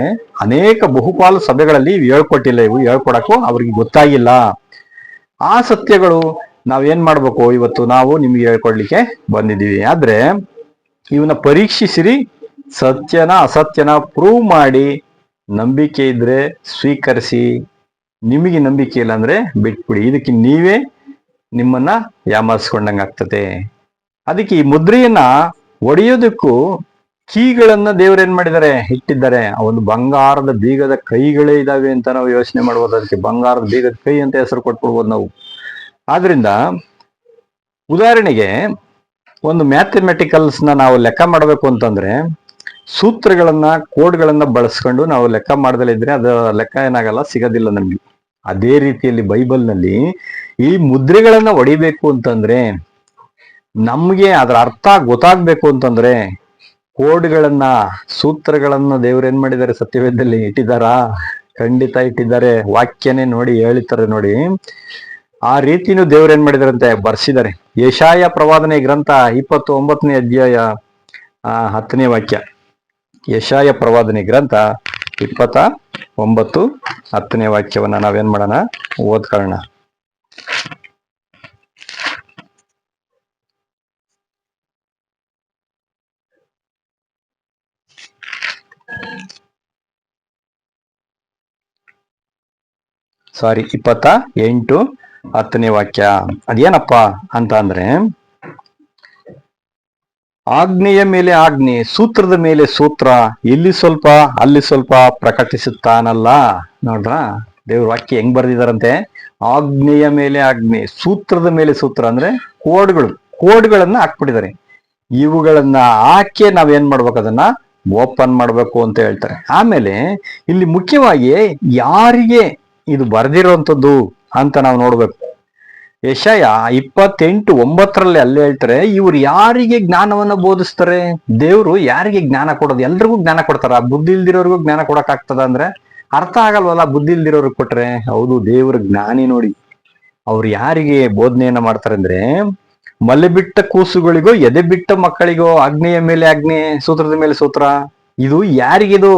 ಅನೇಕ ಬಹುಪಾಲು ಸಭೆಗಳಲ್ಲಿ ಇವು ಹೇಳ್ಕೊಟ್ಟಿಲ್ಲ. ಇವು ಹೇಳ್ಕೊಡಕ್ಕೂ ಅವ್ರಿಗೆ ಗೊತ್ತಾಗಿಲ್ಲ. ಆ ಸತ್ಯಗಳು ನಾವೇನ್ ಮಾಡ್ಬೇಕು, ಇವತ್ತು ನಾವು ನಿಮ್ಗೆ ಹೇಳ್ಕೊಡ್ಲಿಕ್ಕೆ ಬಂದಿದ್ದೀವಿ. ಆದ್ರೆ ಇವನ್ನ ಪರೀಕ್ಷಿಸಿರಿ, ಸತ್ಯನ ಅಸತ್ಯನ ಪ್ರೂವ್ ಮಾಡಿ, ನಂಬಿಕೆ ಇದ್ರೆ ಸ್ವೀಕರಿಸಿ, ನಿಮಗೆ ನಂಬಿಕೆ ಇಲ್ಲ ಅಂದ್ರೆ ಬಿಟ್ಬಿಡಿ. ಇದಕ್ಕೆ ನೀವೇ ನಿಮ್ಮನ್ನ ಯಾಮಾರಿಸ್ಕೊಂಡಂಗ ಆಗ್ತದೆ. ಅದಕ್ಕೆ ಈ ಮುದ್ರೆಯನ್ನ ಒಡೆಯೋದಕ್ಕೂ ಕೀಗಳನ್ನ ದೇವ್ರೇನ್ ಮಾಡಿದ್ದಾರೆ, ಇಟ್ಟಿದ್ದಾರೆ. ಆ ಒಂದು ಬಂಗಾರದ ಬೀಗದ ಕೈಗಳೇ ಇದಾವೆ ಅಂತ ನಾವು ಯೋಚನೆ ಮಾಡ್ಬೋದು. ಅದಕ್ಕೆ ಬಂಗಾರದ ಬೀಗದ ಕೈ ಅಂತ ಹೆಸರು ಕೊಟ್ಬಿಡ್ಬೋದು ನಾವು. ಆದ್ರಿಂದ ಉದಾಹರಣೆಗೆ ಒಂದು ಮ್ಯಾಥಮೆಟಿಕಲ್ಸ್ ನಾವು ಲೆಕ್ಕ ಮಾಡಬೇಕು ಅಂತಂದ್ರೆ ಸೂತ್ರಗಳನ್ನ, ಕೋಡ್ಗಳನ್ನ ಬಳಸ್ಕೊಂಡು ನಾವು ಲೆಕ್ಕ ಮಾಡ್ದಲೇ ಇದ್ರೆ ಅದು ಲೆಕ್ಕ ಏನಾಗಲ್ಲ, ಸಿಗೋದಿಲ್ಲ ನಮ್ಗೆ. ಅದೇ ರೀತಿಯಲ್ಲಿ ಬೈಬಲ್ ನಲ್ಲಿ ಈ ಮುದ್ರೆಗಳನ್ನ ಹೊಡಿಬೇಕು ಅಂತಂದ್ರೆ, ನಮ್ಗೆ ಅದರ ಅರ್ಥ ಗೊತ್ತಾಗ್ಬೇಕು ಅಂತಂದ್ರೆ ಕೋಡ್ಗಳನ್ನ, ಸೂತ್ರಗಳನ್ನ ದೇವ್ರು ಏನ್ ಮಾಡಿದ್ದಾರೆ, ಸತ್ಯವೇದದಲ್ಲಿ ಇಟ್ಟಿದ್ದಾರಾ? ಖಂಡಿತ ಇಟ್ಟಿದ್ದಾರೆ. ವಾಕ್ಯನೇ ನೋಡಿ ಹೇಳಿತಾರೆ ನೋಡಿ. ಆ ರೀತಿನೂ ದೇವ್ರು ಏನ್ ಮಾಡಿದಾರಂತೆ ಬರ್ಸಿದ್ದಾರೆ. ಯೆಶಾಯ ಪ್ರವಾದನೆ ಗ್ರಂಥ 29ನೇ ಅಧ್ಯಾಯ 10ನೇ ವಾಕ್ಯ. ಯೆಶಾಯ ಪ್ರವಾದನೆ ಗ್ರಂಥ 29 10ನೇ ವಾಕ್ಯವನ್ನ ನಾವೇನ್ ಮಾಡೋಣ, ಓದ್ಕೊಳ್ಳೋಣ. ಸಾರಿ, 28 10ನೇ ವಾಕ್ಯ. ಅದೇನಪ್ಪ ಅಂತ ಅಂದ್ರೆ, ಆಜ್ಞೆಯ ಮೇಲೆ ಆಜ್ಞೆ, ಸೂತ್ರದ ಮೇಲೆ ಸೂತ್ರ, ಇಲ್ಲಿ ಸ್ವಲ್ಪ ಅಲ್ಲಿ ಸ್ವಲ್ಪ ಪ್ರಕಟಿಸುತ್ತಾನಲ್ಲ. ನೋಡ್ರ ದೇವ್ರ ವಾಕ್ಯ ಹೆಂಗ್ ಬರ್ದಿದಾರಂತೆ, ಆಜ್ಞೆಯ ಮೇಲೆ ಆಜ್ಞೆ, ಸೂತ್ರದ ಮೇಲೆ ಸೂತ್ರ ಅಂದ್ರೆ ಕೋಡ್ಗಳನ್ನ ಹಾಕ್ಬಿಟ್ಟಿದ್ದಾರೆ. ಇವುಗಳನ್ನ ಹಾಕಿ ನಾವೇನ್ ಮಾಡ್ಬೇಕು, ಅದನ್ನ ಓಪನ್ ಮಾಡ್ಬೇಕು ಅಂತ ಹೇಳ್ತಾರೆ. ಆಮೇಲೆ ಇಲ್ಲಿ ಮುಖ್ಯವಾಗಿ ಯಾರಿಗೆ ಇದು ಬರ್ದಿರೋಂಥದ್ದು ಅಂತ ನಾವು ನೋಡ್ಬೇಕು. ಯೆಶಾಯ 28:9 ಅಲ್ಲೇ ಹೇಳ್ತಾರೆ, ಇವ್ರು ಯಾರಿಗೆ ಜ್ಞಾನವನ್ನ ಬೋಧಿಸ್ತಾರೆ? ದೇವ್ರು ಯಾರಿಗೆ ಜ್ಞಾನ ಕೊಡೋದು? ಎಲ್ರಿಗೂ ಜ್ಞಾನ ಕೊಡ್ತಾರ? ಬುದ್ಧಿ ಇಲ್ದಿರೋರ್ಗೂ ಜ್ಞಾನ ಕೊಡಕ್ ಆಗ್ತದ ಅಂದ್ರೆ ಅರ್ಥ ಆಗಲ್ವಲ್ಲ. ಬುದ್ಧಿ ಇಲ್ದಿರೋರ್ಗೆ ಕೊಟ್ರೆ. ಹೌದು, ದೇವ್ರ ಜ್ಞಾನಿ ನೋಡಿ. ಅವ್ರು ಯಾರಿಗೆ ಬೋಧನೆಯನ್ನ ಮಾಡ್ತಾರೆ ಅಂದ್ರೆ, ಮಲೆ ಬಿಟ್ಟ ಕೂಸುಗಳಿಗೋ ಎದೆ ಬಿಟ್ಟ ಮಕ್ಕಳಿಗೋ ಆಜ್ಞೆಯ ಮೇಲೆ ಆಜ್ಞೆ, ಸೂತ್ರದ ಮೇಲೆ ಸೂತ್ರ. ಇದು ಯಾರಿಗಿದು?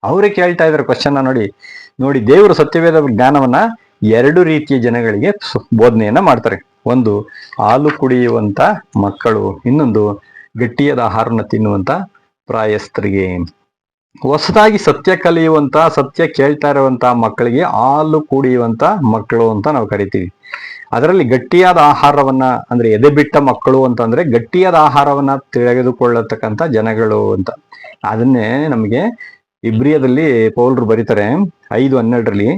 ಅವರೇ ಕೇಳ್ತಾ ಇದಾರೆ ಕ್ವಶನ್. ನೋಡಿ ದೇವರು ಸತ್ಯವೇದ ಜ್ಞಾನವನ್ನ 2 ರೀತಿಯ ಜನಗಳಿಗೆ ಬೋಧನೆಯನ್ನ ಮಾಡ್ತಾರೆ. ಒಂದು ಹಾಲು ಕುಡಿಯುವಂತ ಮಕ್ಕಳು, ಇನ್ನೊಂದು ಗಟ್ಟಿಯಾದ ಆಹಾರನ ತಿನ್ನುವಂತ ಪ್ರಾಯಸ್ಥರಿಗೆ. ಹೊಸದಾಗಿ ಸತ್ಯ ಕಲಿಯುವಂತ, ಸತ್ಯ ಕೇಳ್ತಾ ಇರುವಂತ ಮಕ್ಕಳಿಗೆ ಹಾಲು ಕುಡಿಯುವಂತ ಮಕ್ಕಳು ಅಂತ ನಾವು ಕರಿತೀವಿ. ಅದರಲ್ಲಿ ಗಟ್ಟಿಯಾದ ಆಹಾರವನ್ನ ಅಂದ್ರೆ ಎದೆ ಬಿಟ್ಟ ಮಕ್ಕಳು ಅಂತಂದ್ರೆ ಗಟ್ಟಿಯಾದ ಆಹಾರವನ್ನ ತೆಗೆದುಕೊಳ್ಳತಕ್ಕಂಥ ಜನಗಳು ಅಂತ. ಅದನ್ನೇ ನಮಗೆ ಇಬ್ರಿಯದಲ್ಲಿ ಪೌಲ್ರು ಬರೀತಾರೆ 5:12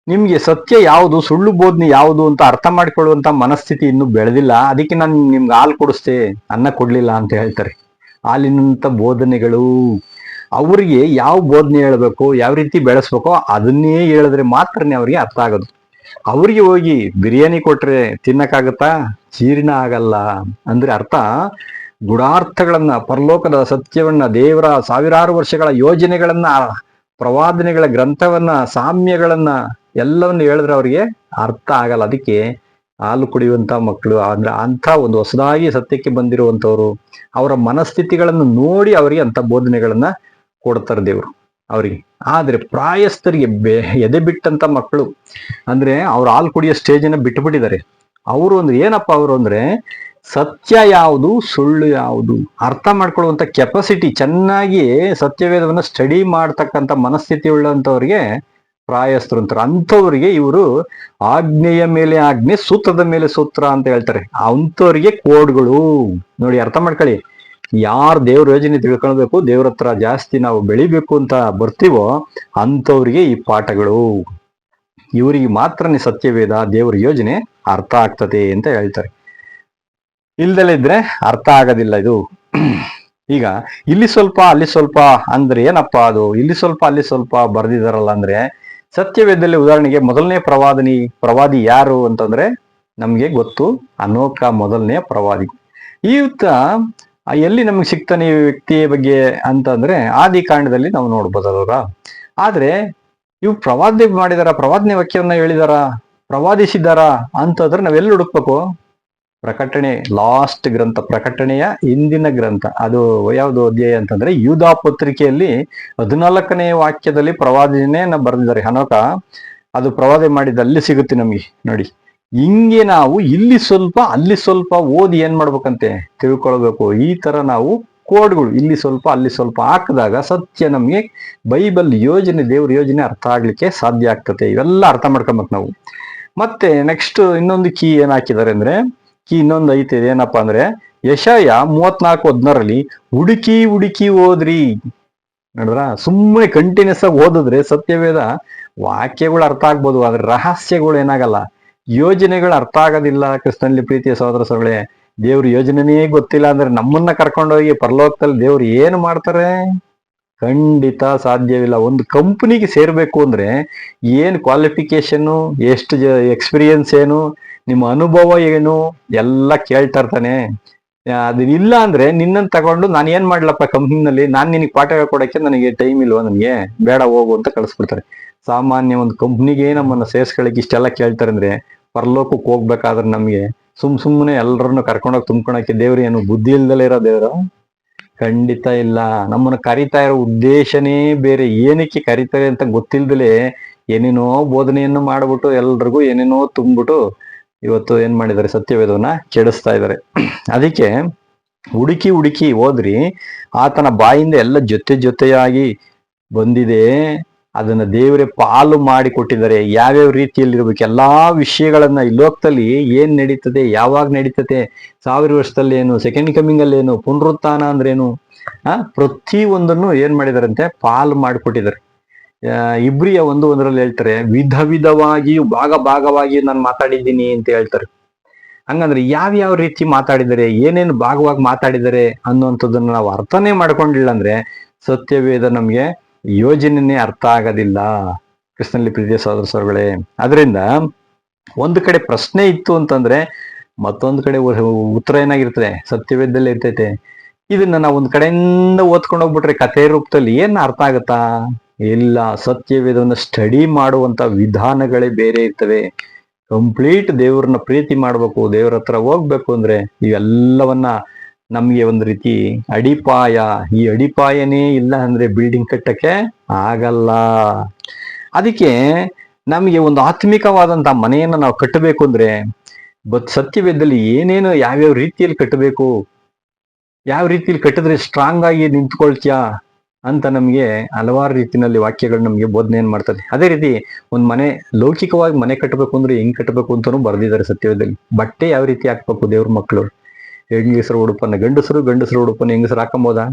ನಿಮ್ಗೆ ಸತ್ಯ ಯಾವುದು, ಸುಳ್ಳು ಬೋಧನೆ ಯಾವುದು ಅಂತ ಅರ್ಥ ಮಾಡಿಕೊಳ್ಳುವಂತ ಮನಸ್ಥಿತಿ ಇನ್ನೂ ಬೆಳೆದಿಲ್ಲ, ಅದಕ್ಕೆ ನಾನು ನಿಮ್ಗೆ ಹಾಲು ಕೊಡಿಸ್ದೆ, ಅನ್ನ ಕೊಡ್ಲಿಲ್ಲ ಅಂತ ಹೇಳ್ತಾರೆ. ಹಾಲಿನಂತ ಬೋಧನೆಗಳು, ಅವ್ರಿಗೆ ಯಾವ ಬೋಧನೆ ಹೇಳ್ಬೇಕು, ಯಾವ ರೀತಿ ಬೆಳೆಸ್ಬೇಕೋ ಅದನ್ನೇ ಹೇಳಿದ್ರೆ ಮಾತ್ರನೇ ಅವ್ರಿಗೆ ಅರ್ಥ ಆಗೋದು. ಅವ್ರಿಗೆ ಹೋಗಿ ಬಿರಿಯಾನಿ ಕೊಟ್ರೆ ತಿನ್ನಕ್ಕಾಗತ್ತಾ? ಜೀರ್ಣ ಆಗಲ್ಲ. ಅಂದ್ರೆ ಅರ್ಥ, ಗುಡಾರ್ಥಗಳನ್ನ, ಪರಲೋಕದ ಸತ್ಯವನ್ನ, ದೇವರ ಸಾವಿರಾರು ವರ್ಷಗಳ ಯೋಜನೆಗಳನ್ನ, ಪ್ರವಾದನೆಗಳ ಗ್ರಂಥವನ್ನ, ಸಾಮ್ಯಗಳನ್ನ ಎಲ್ಲವನ್ನು ಹೇಳಿದ್ರೆ ಅವ್ರಿಗೆ ಅರ್ಥ ಆಗಲ್ಲ. ಅದಕ್ಕೆ ಹಾಲು ಕುಡಿಯುವಂತ ಮಕ್ಕಳು ಅಂದ್ರೆ ಅಂತ ಒಂದು ಹೊಸದಾಗಿ ಸತ್ಯಕ್ಕೆ ಬಂದಿರುವಂತವ್ರು, ಅವರ ಮನಸ್ಥಿತಿಗಳನ್ನು ನೋಡಿ ಅವರಿಗೆ ಅಂತ ಬೋಧನೆಗಳನ್ನ ಕೊಡ್ತಾರೆ ದೇವರು ಅವರಿಗೆ. ಆದ್ರೆ ಪ್ರಾಯಸ್ಥರಿಗೆ ಎದೆ ಬಿಟ್ಟಂತ ಮಕ್ಕಳು ಅಂದ್ರೆ ಅವ್ರು ಹಾಲು ಕುಡಿಯೋ ಸ್ಟೇಜನ್ನ ಬಿಟ್ಟುಬಿಟ್ಟಿದ್ದಾರೆ. ಅವರು ಅಂದ್ರೆ ಏನಪ್ಪ, ಅವರು ಅಂದ್ರೆ ಸತ್ಯ ಯಾವುದು, ಸುಳ್ಳು ಯಾವುದು ಅರ್ಥ ಮಾಡ್ಕೊಳ್ಳುವಂತ ಕೆಪಾಸಿಟಿ, ಚೆನ್ನಾಗಿ ಸತ್ಯವೇದವನ್ನ ಸ್ಟಡಿ ಮಾಡ್ತಕ್ಕಂಥ ಮನಸ್ಥಿತಿ ಉಳ್ಳಂತವ್ರಿಗೆ ಪ್ರಾಯಸ್ಥರು ಅಂತಾರೆ. ಅಂಥವ್ರಿಗೆ ಇವರು ಆಜ್ಞೆಯ ಮೇಲೆ ಆಜ್ಞೆ, ಸೂತ್ರದ ಮೇಲೆ ಸೂತ್ರ ಅಂತ ಹೇಳ್ತಾರೆ. ಅಂಥವ್ರಿಗೆ ಕೋಡ್ಗಳು. ನೋಡಿ, ಅರ್ಥ ಮಾಡ್ಕೊಳ್ಳಿ. ಯಾರು ದೇವ್ರ ಯೋಜನೆ ತಿಳ್ಕೊಳ್ಬೇಕು, ದೇವ್ರ ಹತ್ರ ಜಾಸ್ತಿ ನಾವು ಬೆಳಿಬೇಕು ಅಂತ ಬರ್ತೀವೋ ಅಂಥವ್ರಿಗೆ ಈ ಪಾಠಗಳು. ಇವರಿಗೆ ಮಾತ್ರನೇ ಸತ್ಯವೇದ, ದೇವ್ರ ಯೋಜನೆ ಅರ್ಥ ಆಗ್ತದೆ ಅಂತ ಹೇಳ್ತಾರೆ. ಇಲ್ದಲೇ ಇದ್ರೆ ಅರ್ಥ ಆಗೋದಿಲ್ಲ ಇದು. ಈಗ ಇಲ್ಲಿ ಸ್ವಲ್ಪ ಅಲ್ಲಿ ಸ್ವಲ್ಪ ಅಂದ್ರೆ ಏನಪ್ಪಾ ಅದು? ಇಲ್ಲಿ ಸ್ವಲ್ಪ ಅಲ್ಲಿ ಸ್ವಲ್ಪ ಬರ್ದಿದಾರಲ್ಲ ಅಂದ್ರೆ, ಸತ್ಯವೇದದಲ್ಲಿ ಉದಾಹರಣೆಗೆ ಮೊದಲನೇ ಪ್ರವಾದಿ ಯಾರು ಅಂತಂದ್ರೆ ನಮ್ಗೆ ಗೊತ್ತು, ಅನೋಕ ಮೊದಲನೇ ಪ್ರವಾದಿ. ಈತ ಎಲ್ಲಿ ನಮಗೆ ಸಿಗ್ತಾನೆ ಈ ವ್ಯಕ್ತಿಯ ಬಗ್ಗೆ ಅಂತಂದ್ರೆ ಆದಿ ಕಾಂಡದಲ್ಲಿ ನಾವು ನೋಡ್ಬೋದಲ್ವ. ಆದ್ರೆ ಇವು ಪ್ರವಾದನೆ ಮಾಡಿದಾರ, ಪ್ರವಾದನೆ ವಾಕ್ಯವನ್ನ ಹೇಳಿದಾರ, ಪ್ರವಾದಿಸಿದಾರ ಅಂತಂದ್ರೆ ನಾವೆಲ್ಲಿ ಹುಡುಕ್ಬೇಕು? ಪ್ರಕಟಣೆ, ಲಾಸ್ಟ್ ಗ್ರಂಥ, ಪ್ರಕಟಣೆಯ ಹಿಂದಿನ ಗ್ರಂಥ. ಅದು ಯಾವುದು ಅಧ್ಯಾಯ ಅಂತಂದ್ರೆ ಯೂದಾ ಪತ್ರಿಕೆಯಲ್ಲಿ 14ನೇ ವಾಕ್ಯದಲ್ಲಿ ಪ್ರವಾದನೆಯನ್ನ ಬರೆದಿದ್ದಾರೆ ಹನೋಕ. ಅದು ಪ್ರವಾದನೆ ಮಾಡಿದ ಅಲ್ಲಿ ಸಿಗುತ್ತೆ ನಮಗೆ ನೋಡಿ. ಹಿಂಗೆ ನಾವು ಇಲ್ಲಿ ಸ್ವಲ್ಪ ಅಲ್ಲಿ ಸ್ವಲ್ಪ ಓದಿ ಏನ್ ಮಾಡ್ಬೇಕಂತೆ ತಿಳ್ಕೊಳ್ಬೇಕು. ಈ ತರ ನಾವು ಕೋಡ್ಗಳು ಇಲ್ಲಿ ಸ್ವಲ್ಪ ಅಲ್ಲಿ ಸ್ವಲ್ಪ ಹಾಕಿದಾಗ ಸತ್ಯ ನಮ್ಗೆ ಬೈಬಲ್ ಯೋಜನೆ, ದೇವ್ರ ಯೋಜನೆ ಅರ್ಥ ಆಗ್ಲಿಕ್ಕೆ ಸಾಧ್ಯ ಆಗ್ತದೆ. ಇವೆಲ್ಲ ಅರ್ಥ ಮಾಡ್ಕೊಬೇಕು ನಾವು. ಮತ್ತೆ ನೆಕ್ಸ್ಟ್ ಇನ್ನೊಂದು ಕೀ ಏನ್ ಹಾಕಿದ್ದಾರೆ ಅಂದ್ರೆ, ಕೀ ಇನ್ನೊಂದು ಐತೆ, ಏನಪ್ಪಾ ಅಂದ್ರೆ ಯೆಶಾಯ 34:16 ಹುಡುಕಿ ಹುಡುಕಿ ಓದ್ರಿ. ನೋಡಿದ್ರ, ಸುಮ್ಮನೆ ಕಂಟಿನ್ಯೂಸ್ ಆಗಿ ಓದಿದ್ರೆ ಸತ್ಯವೇದ ವಾಕ್ಯಗಳು ಅರ್ಥ ಆಗ್ಬೋದು, ಆದ್ರೆ ರಹಸ್ಯಗಳು ಏನಾಗಲ್ಲ, ಯೋಜನೆಗಳು ಅರ್ಥ ಆಗೋದಿಲ್ಲ. ಕ್ರಿಸ್ತನಲ್ಲಿ ಪ್ರೀತಿಯ ಸಹೋದರ ಸಹೋದರಿಗಳೇ, ದೇವ್ರ ಯೋಜನೆನೇ ಗೊತ್ತಿಲ್ಲ ಅಂದ್ರೆ ನಮ್ಮನ್ನ ಕರ್ಕೊಂಡೋಗಿ ಪರಲೋಕದಲ್ಲಿ ದೇವ್ರು ಏನು ಮಾಡ್ತಾರೆ? ಖಂಡಿತ ಸಾಧ್ಯವಿಲ್ಲ. ಒಂದು ಕಂಪನಿಗೆ ಸೇರ್ಬೇಕು ಅಂದ್ರೆ ಏನ್ ಕ್ವಾಲಿಫಿಕೇಶನ್, ಎಷ್ಟು ಎಕ್ಸ್ಪೀರಿಯನ್ಸ್ ಏನು, ನಿಮ್ಮ ಅನುಭವ ಏನು ಎಲ್ಲ ಕೇಳ್ತಾ ಇರ್ತಾನೆ. ಅದು ಇಲ್ಲ ಅಂದ್ರೆ ನಿನ್ನನ್ನು ತಗೊಂಡು ನಾನು ಏನ್ ಮಾಡ್ಲಪ್ಪ ಕಂಪ್ನಿನಲ್ಲಿ, ನಾನ್ ನಿನಗೆ ಪಾಠ ಹೇಳ್ಕೊಡಕ್ಕೆ ನನಗೆ ಟೈಮ್ ಇಲ್ವಾ, ನನಗೆ ಬೇಡ ಹೋಗು ಅಂತ ಕಳಿಸ್ಬಿಡ್ತಾರೆ. ಸಾಮಾನ್ಯ ಒಂದು ಕಂಪ್ನಿಗೆ ನಮ್ಮನ್ನ ಸೇರ್ಸ್ಕೊಳಕ್ಕೆ ಇಷ್ಟೆಲ್ಲ ಕೇಳ್ತಾರೆ ಅಂದ್ರೆ ಪರಲೋಕಕ್ಕೆ ಹೋಗ್ಬೇಕಾದ್ರೆ ನಮ್ಗೆ ಸುಮ್ಮನೆ ಎಲ್ಲರನ್ನು ಕರ್ಕೊಂಡೋಗಿ ತುಂಬ್ಕೊಳಕ್ಕೆ ದೇವ್ರು ಏನು ಬುದ್ಧಿ ಇಲ್ದಲೇ ಇರೋ ದೇವ್ರು? ಖಂಡಿತ ಇಲ್ಲ. ನಮ್ಮನ್ನ ಕರಿತಾ ಇರೋ ಉದ್ದೇಶನೇ ಬೇರೆ. ಏನಕ್ಕೆ ಕರಿತಾರೆ ಅಂತ ಗೊತ್ತಿಲ್ದಲೆ ಏನೇನೋ ಬೋಧನೆಯನ್ನು ಮಾಡ್ಬಿಟ್ಟು ಎಲ್ರಿಗೂ ಏನೇನೋ ತುಂಬಿಟ್ಟು ಇವತ್ತು ಏನ್ ಮಾಡಿದ್ದಾರೆ, ಸತ್ಯವೇದವನ್ನ ಕೆಡಿಸ್ತಾ ಇದ್ದಾರೆ. ಅದಕ್ಕೆ ಹುಡುಕಿ ಹುಡುಕಿ ಹೋದ್ರಿ, ಆತನ ಬಾಯಿಂದ ಎಲ್ಲ ಜೊತೆ ಜೊತೆಯಾಗಿ ಬಂದಿದೆ. ಅದನ್ನ ದೇವರೇ ಪಾಲು ಮಾಡಿ ಕೊಟ್ಟಿದ್ದಾರೆ. ಯಾವ್ಯಾವ ರೀತಿಯಲ್ಲಿ ಇರ್ಬೇಕು, ಎಲ್ಲಾ ವಿಷಯಗಳನ್ನ ಈ ಲೋಕದಲ್ಲಿ ಏನ್ ನಡೀತದೆ, ಯಾವಾಗ ನಡೀತದೆ, 1000 ವರ್ಷದಲ್ಲಿ ಏನು, ಸೆಕೆಂಡ್ ಕಮಿಂಗ್ ಅಲ್ಲಿ ಏನು, ಪುನರುತ್ಥಾನ ಅಂದ್ರೇನು, ಪ್ರತಿ ಒಂದನ್ನು ಏನ್ ಮಾಡಿದಾರಂತೆ ಪಾಲು ಮಾಡಿಕೊಟ್ಟಿದ್ದಾರೆ. ಇಬ್ರಿಯ 1:1 ಹೇಳ್ತಾರೆ, ವಿಧ ವಿಧವಾಗಿ ಭಾಗ ಭಾಗವಾಗಿ ನಾನು ಮಾತಾಡಿದ್ದೀನಿ ಅಂತ ಹೇಳ್ತಾರೆ. ಹಂಗಂದ್ರೆ ಯಾವ್ಯಾವ ರೀತಿ ಮಾತಾಡಿದರೆ, ಏನೇನು ಭಾಗವಾಗಿ ಮಾತಾಡಿದರೆ ಅನ್ನುವಂಥದ್ದನ್ನ ನಾವು ಅರ್ಥನೇ ಮಾಡ್ಕೊಂಡಿಲ್ಲ ಅಂದ್ರೆ ಸತ್ಯವೇದ ನಮ್ಗೆ ಯೋಜನೆನೇ ಅರ್ಥ ಆಗೋದಿಲ್ಲ. ಕ್ರಿಸ್ತನಲ್ಲಿ ಪ್ರೀತಿಯ ಸಹೋದರ ಸಹೋದರಿಗಳೇ, ಅದರಿಂದ ಒಂದು ಕಡೆ ಪ್ರಶ್ನೆ ಇತ್ತು ಅಂತಂದ್ರೆ ಮತ್ತೊಂದು ಕಡೆ ಉತ್ತರ ಏನಾಗಿರ್ತದೆ, ಸತ್ಯವೇದದಲ್ಲಿ ಇರ್ತೈತೆ. ಇದನ್ನ ನಾವು ಒಂದ್ ಕಡೆಯಿಂದ ಓದ್ಕೊಂಡು ಹೋಗ್ಬಿಟ್ರೆ ಕಥೆ ರೂಪದಲ್ಲಿ ಏನ್ ಅರ್ಥ ಆಗತ್ತಾ? ಇಲ್ಲ. ಸತ್ಯವೇದವನ್ನು ಸ್ಟಡಿ ಮಾಡುವಂತ ವಿಧಾನಗಳೇ ಬೇರೆ ಇರ್ತವೆ. ಕಂಪ್ಲೀಟ್ ದೇವ್ರನ್ನ ಪ್ರೀತಿ ಮಾಡ್ಬೇಕು, ದೇವ್ರ ಹತ್ರ ಹೋಗ್ಬೇಕು ಅಂದ್ರೆ ಇವೆಲ್ಲವನ್ನ ನಮ್ಗೆ ಒಂದು ರೀತಿ ಅಡಿಪಾಯ. ಈ ಅಡಿಪಾಯನೇ ಇಲ್ಲ ಅಂದ್ರೆ ಬಿಲ್ಡಿಂಗ್ ಕಟ್ಟಕ್ಕೆ ಆಗಲ್ಲ. ಅದಕ್ಕೆ ನಮಗೆ ಒಂದು ಆತ್ಮಿಕವಾದಂತಹ ಮನೆಯನ್ನ ನಾವು ಕಟ್ಟಬೇಕು ಅಂದ್ರೆ ಸತ್ಯವೇದದಲ್ಲಿ ಏನೇನು ಯಾವ್ಯಾವ ರೀತಿಯಲ್ಲಿ ಕಟ್ಟಬೇಕು, ಯಾವ ರೀತಿಯಲ್ಲಿ ಕಟ್ಟಿದ್ರೆ ಸ್ಟ್ರಾಂಗ್ ಆಗಿ ನಿಂತ್ಕೊಳ್ತೀಯಾ ಅಂತ ನಮ್ಗೆ ಹಲವಾರು ರೀತಿಯಲ್ಲಿ ವಾಕ್ಯಗಳು ನಮ್ಗೆ ಬೋಧನೆಯನ್ನು ಮಾಡ್ತದೆ. ಅದೇ ರೀತಿ ಒಂದ್ ಮನೆ, ಲೌಕಿಕವಾಗಿ ಮನೆ ಕಟ್ಟಬೇಕು ಅಂದ್ರೆ ಹೆಂಗ್ ಕಟ್ಟಬೇಕು ಅಂತಾನು ಬರ್ದಿದ್ದಾರೆ ಸತ್ಯವೇದದಲ್ಲಿ. ಬಟ್ಟೆ ಯಾವ ರೀತಿ ಹಾಕ್ಬೇಕು, ದೇವ್ರ ಮಕ್ಕಳು ಹೆಂಗಸರು ಉಡುಪನ್ನ, ಗಂಡಸರು ಉಡುಪನ್ನ ಹೆಂಗಸರು ಹಾಕೊಂಬೋದಾ?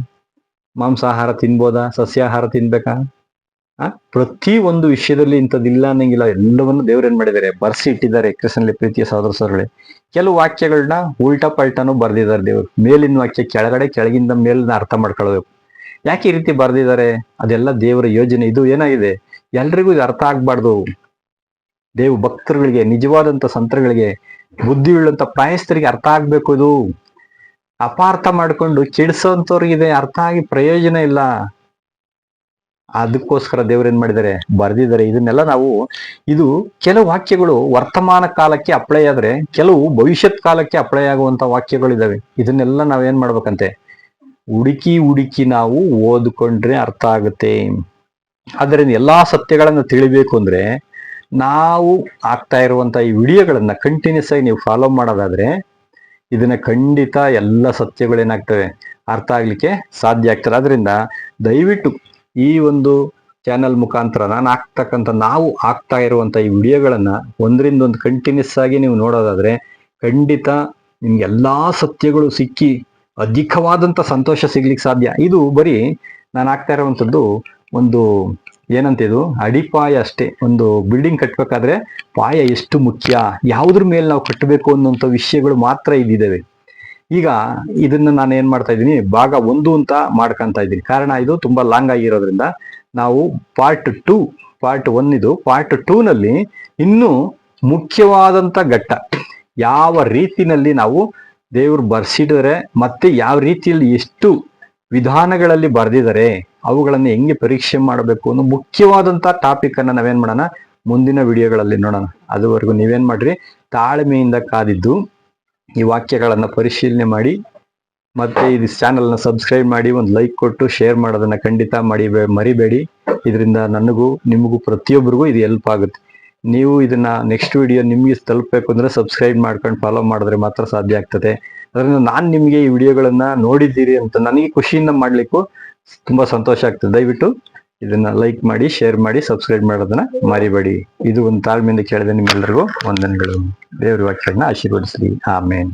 ಮಾಂಸಾಹಾರ ತಿನ್ಬೋದಾ? ಸಸ್ಯಾಹಾರ ತಿನ್ಬೇಕಾ? ಪ್ರತಿ ಒಂದು ವಿಷಯದಲ್ಲಿ ಇಂಥದ್ದಿಲ್ಲ ಅನ್ನಂಗಿಲ್ಲ. ಎಲ್ಲವನ್ನು ದೇವ್ರು ಏನ್ ಮಾಡಿದ್ದಾರೆ, ಬರ್ಸಿ ಇಟ್ಟಿದ್ದಾರೆ. ಕ್ರಿಸ್ತನಲ್ಲಿ ಪ್ರೀತಿಯ ಸಹೋದರ ಸಹೋದರಿಗಳೇ, ಕೆಲವು ವಾಕ್ಯಗಳನ್ನ ಉಲ್ಟಾ ಪಲ್ಟಾನು ಬರ್ದಿದ್ದಾರೆ ದೇವ್ರು. ಮೇಲಿನ ವಾಕ್ಯ ಕೆಳಗಡೆ, ಕೆಳಗಿಂದ ಮೇಲಿನ ಅರ್ಥ ಮಾಡ್ಕೊಳ್ಬೇಕು. ಯಾಕೆ ಈ ರೀತಿ ಬರ್ದಿದ್ದಾರೆ? ಅದೆಲ್ಲ ದೇವರ ಯೋಜನೆ. ಇದು ಏನಾಗಿದೆ, ಎಲ್ರಿಗೂ ಇದು ಅರ್ಥ ಆಗ್ಬಾರ್ದು. ದೇವ್ ಭಕ್ತರುಗಳಿಗೆ, ನಿಜವಾದಂತ ಸಂತರುಗಳಿಗೆ, ಬುದ್ಧಿ ಉಳ್ಳಂತ ಪ್ರಾಯಸ್ಥರಿಗೆ ಅರ್ಥ ಆಗ್ಬೇಕು. ಇದು ಅಪಾರ್ಥ ಮಾಡ್ಕೊಂಡು ಕೆಡಿಸೋಂಥವ್ರಿಗೆ ಅರ್ಥ ಆಗಿ ಪ್ರಯೋಜನ ಇಲ್ಲ. ಅದಕ್ಕೋಸ್ಕರ ದೇವ್ರು ಏನ್ ಮಾಡಿದ್ದಾರೆ, ಬರ್ದಿದ್ದಾರೆ. ಇದನ್ನೆಲ್ಲ ನಾವು, ಇದು ಕೆಲವು ವಾಕ್ಯಗಳು ವರ್ತಮಾನ ಕಾಲಕ್ಕೆ ಅಪ್ಲೈ ಆದ್ರೆ ಕೆಲವು ಭವಿಷ್ಯತ್ ಕಾಲಕ್ಕೆ ಅಪ್ಲೈ ಆಗುವಂತ ವಾಕ್ಯಗಳಿದಾವೆ. ಇದನ್ನೆಲ್ಲ ನಾವೇನ್ ಮಾಡ್ಬೇಕಂತೆ, ಹುಡುಕಿ ಹುಡುಕಿ ನಾವು ಓದ್ಕೊಂಡ್ರೆ ಅರ್ಥ ಆಗುತ್ತೆ. ಅದರಿಂದ ಎಲ್ಲಾ ಸತ್ಯಗಳನ್ನ ತಿಳಿಬೇಕು ಅಂದ್ರೆ ನಾವು ಆಗ್ತಾ ಇರುವಂತ ಈ ವಿಡಿಯೋಗಳನ್ನ ಕಂಟಿನ್ಯೂಸ್ ಆಗಿ ನೀವು ಫಾಲೋ ಮಾಡೋದಾದ್ರೆ ಇದನ್ನ ಖಂಡಿತ ಎಲ್ಲ ಸತ್ಯಗಳೇನಾಗ್ತವೆ, ಅರ್ಥ ಆಗ್ಲಿಕ್ಕೆ ಸಾಧ್ಯ ಆಗ್ತದೆ. ಅದರಿಂದ ದಯವಿಟ್ಟು ಈ ಒಂದು ಚಾನಲ್ ಮುಖಾಂತರ ನಾವು ಆಗ್ತಾ ಇರುವಂತ ಈ ವಿಡಿಯೋಗಳನ್ನ ಒಂದರಿಂದ ಒಂದು ಕಂಟಿನ್ಯೂಸ್ ಆಗಿ ನೀವು ನೋಡೋದಾದ್ರೆ ಖಂಡಿತ ನಿಮ್ಗೆ ಎಲ್ಲಾ ಸತ್ಯಗಳು ಸಿಕ್ಕಿ ಅಧಿಕವಾದಂತ ಸಂತೋಷ ಸಿಗ್ಲಿಕ್ಕೆ ಸಾಧ್ಯ. ಇದು ಬರೀ ನಾನು ಆಗ್ತಾ ಇರುವಂತದ್ದು ಒಂದು ಏನಂತಿದು ಅಡಿಪಾಯ ಅಷ್ಟೇ. ಒಂದು ಬಿಲ್ಡಿಂಗ್ ಕಟ್ಬೇಕಾದ್ರೆ ಪಾಯ ಎಷ್ಟು ಮುಖ್ಯ, ಯಾವುದ್ರ ಮೇಲೆ ನಾವು ಕಟ್ಟಬೇಕು ಅನ್ನೋಂಥ ವಿಷಯಗಳು ಮಾತ್ರ ಇದಿದ್ದಾವೆ. ಈಗ ಇದನ್ನ ನಾನು ಏನ್ ಮಾಡ್ತಾ ಇದ್ದೀನಿ, ಭಾಗ 1 ಅಂತ ಮಾಡ್ಕೊಂತ ಇದ್ದೀನಿ. ಕಾರಣ ಇದು ತುಂಬಾ ಲಾಂಗ್ ಆಗಿರೋದ್ರಿಂದ ನಾವು ಪಾರ್ಟ್ 1 ಇದು. ಪಾರ್ಟ್ 2 ನಲ್ಲಿ ಇನ್ನೂ ಮುಖ್ಯವಾದಂತ ಘಟ್ಟ, ಯಾವ ರೀತಿನಲ್ಲಿ ನಾವು ದೇವರು ಬರ್ಸಿದ್ದಾರೆ, ಮತ್ತೆ ಯಾವ ರೀತಿಯಲ್ಲಿ ಎಷ್ಟು ವಿಧಾನಗಳಲ್ಲಿ ಬರೆದಿದ್ದಾರೆ, ಅವುಗಳನ್ನು ಹೆಂಗೆ ಪರೀಕ್ಷೆ ಮಾಡಬೇಕು ಅನ್ನೋ ಮುಖ್ಯವಾದಂತ ಟಾಪಿಕ್ ಅನ್ನ ನಾವೇನ್ ಮಾಡೋಣ, ಮುಂದಿನ ವಿಡಿಯೋಗಳಲ್ಲಿ ನೋಡೋಣ. ಅದುವರೆಗೂ ನೀವೇನ್ ಮಾಡ್ರಿ, ತಾಳ್ಮೆಯಿಂದ ಕಾದಿದ್ದು ಈ ವಾಕ್ಯಗಳನ್ನ ಪರಿಶೀಲನೆ ಮಾಡಿ, ಮತ್ತೆ ಇದು ಚಾನಲ್ನ ಸಬ್ಸ್ಕ್ರೈಬ್ ಮಾಡಿ, ಒಂದು ಲೈಕ್ ಕೊಟ್ಟು ಶೇರ್ ಮಾಡೋದನ್ನ ಖಂಡಿತ ಮರಿಬೇಡಿ. ಇದರಿಂದ ನನಗೂ ನಿಮಗೂ ಪ್ರತಿಯೊಬ್ಬರಿಗೂ ಇದು ಹೆಲ್ಪ್ ಆಗುತ್ತೆ. ನೀವು ಇದನ್ನ ನೆಕ್ಸ್ಟ್ ವಿಡಿಯೋ ನಿಮ್ಗೆ ತಲುಪಬೇಕು ಅಂದ್ರೆ ಸಬ್ಸ್ಕ್ರೈಬ್ ಮಾಡ್ಕೊಂಡು ಫಾಲೋ ಮಾಡಿದ್ರೆ ಮಾತ್ರ ಸಾಧ್ಯ ಆಗ್ತದೆ. ಅದರಿಂದ ನಾನು ನಿಮ್ಗೆ ಈ ವಿಡಿಯೋಗಳನ್ನ ನೋಡಿದ್ದೀರಿ ಅಂತ ನನಗೆ ಖುಷಿಯಿಂದ ಮಾಡ್ಲಿಕ್ಕೂ ತುಂಬಾ ಸಂತೋಷ ಆಗ್ತದೆ. ದಯವಿಟ್ಟು ಇದನ್ನ ಲೈಕ್ ಮಾಡಿ, ಶೇರ್ ಮಾಡಿ, ಸಬ್ಸ್ಕ್ರೈಬ್ ಮಾಡೋದನ್ನ ಮರಿಬೇಡಿ. ಇದು ಒಂದು ತಾಳ್ಮೆಯಿಂದ ಕೇಳಿದೆ. ನಿಮ್ಮೆಲ್ಲರಿಗೂ ವಂದನೆಗಳು. ದೇವರ ವಾಕ್ಯಗಳನ್ನ ಆಶೀರ್ವದಿಸಲಿ. ಆಮೇನ್.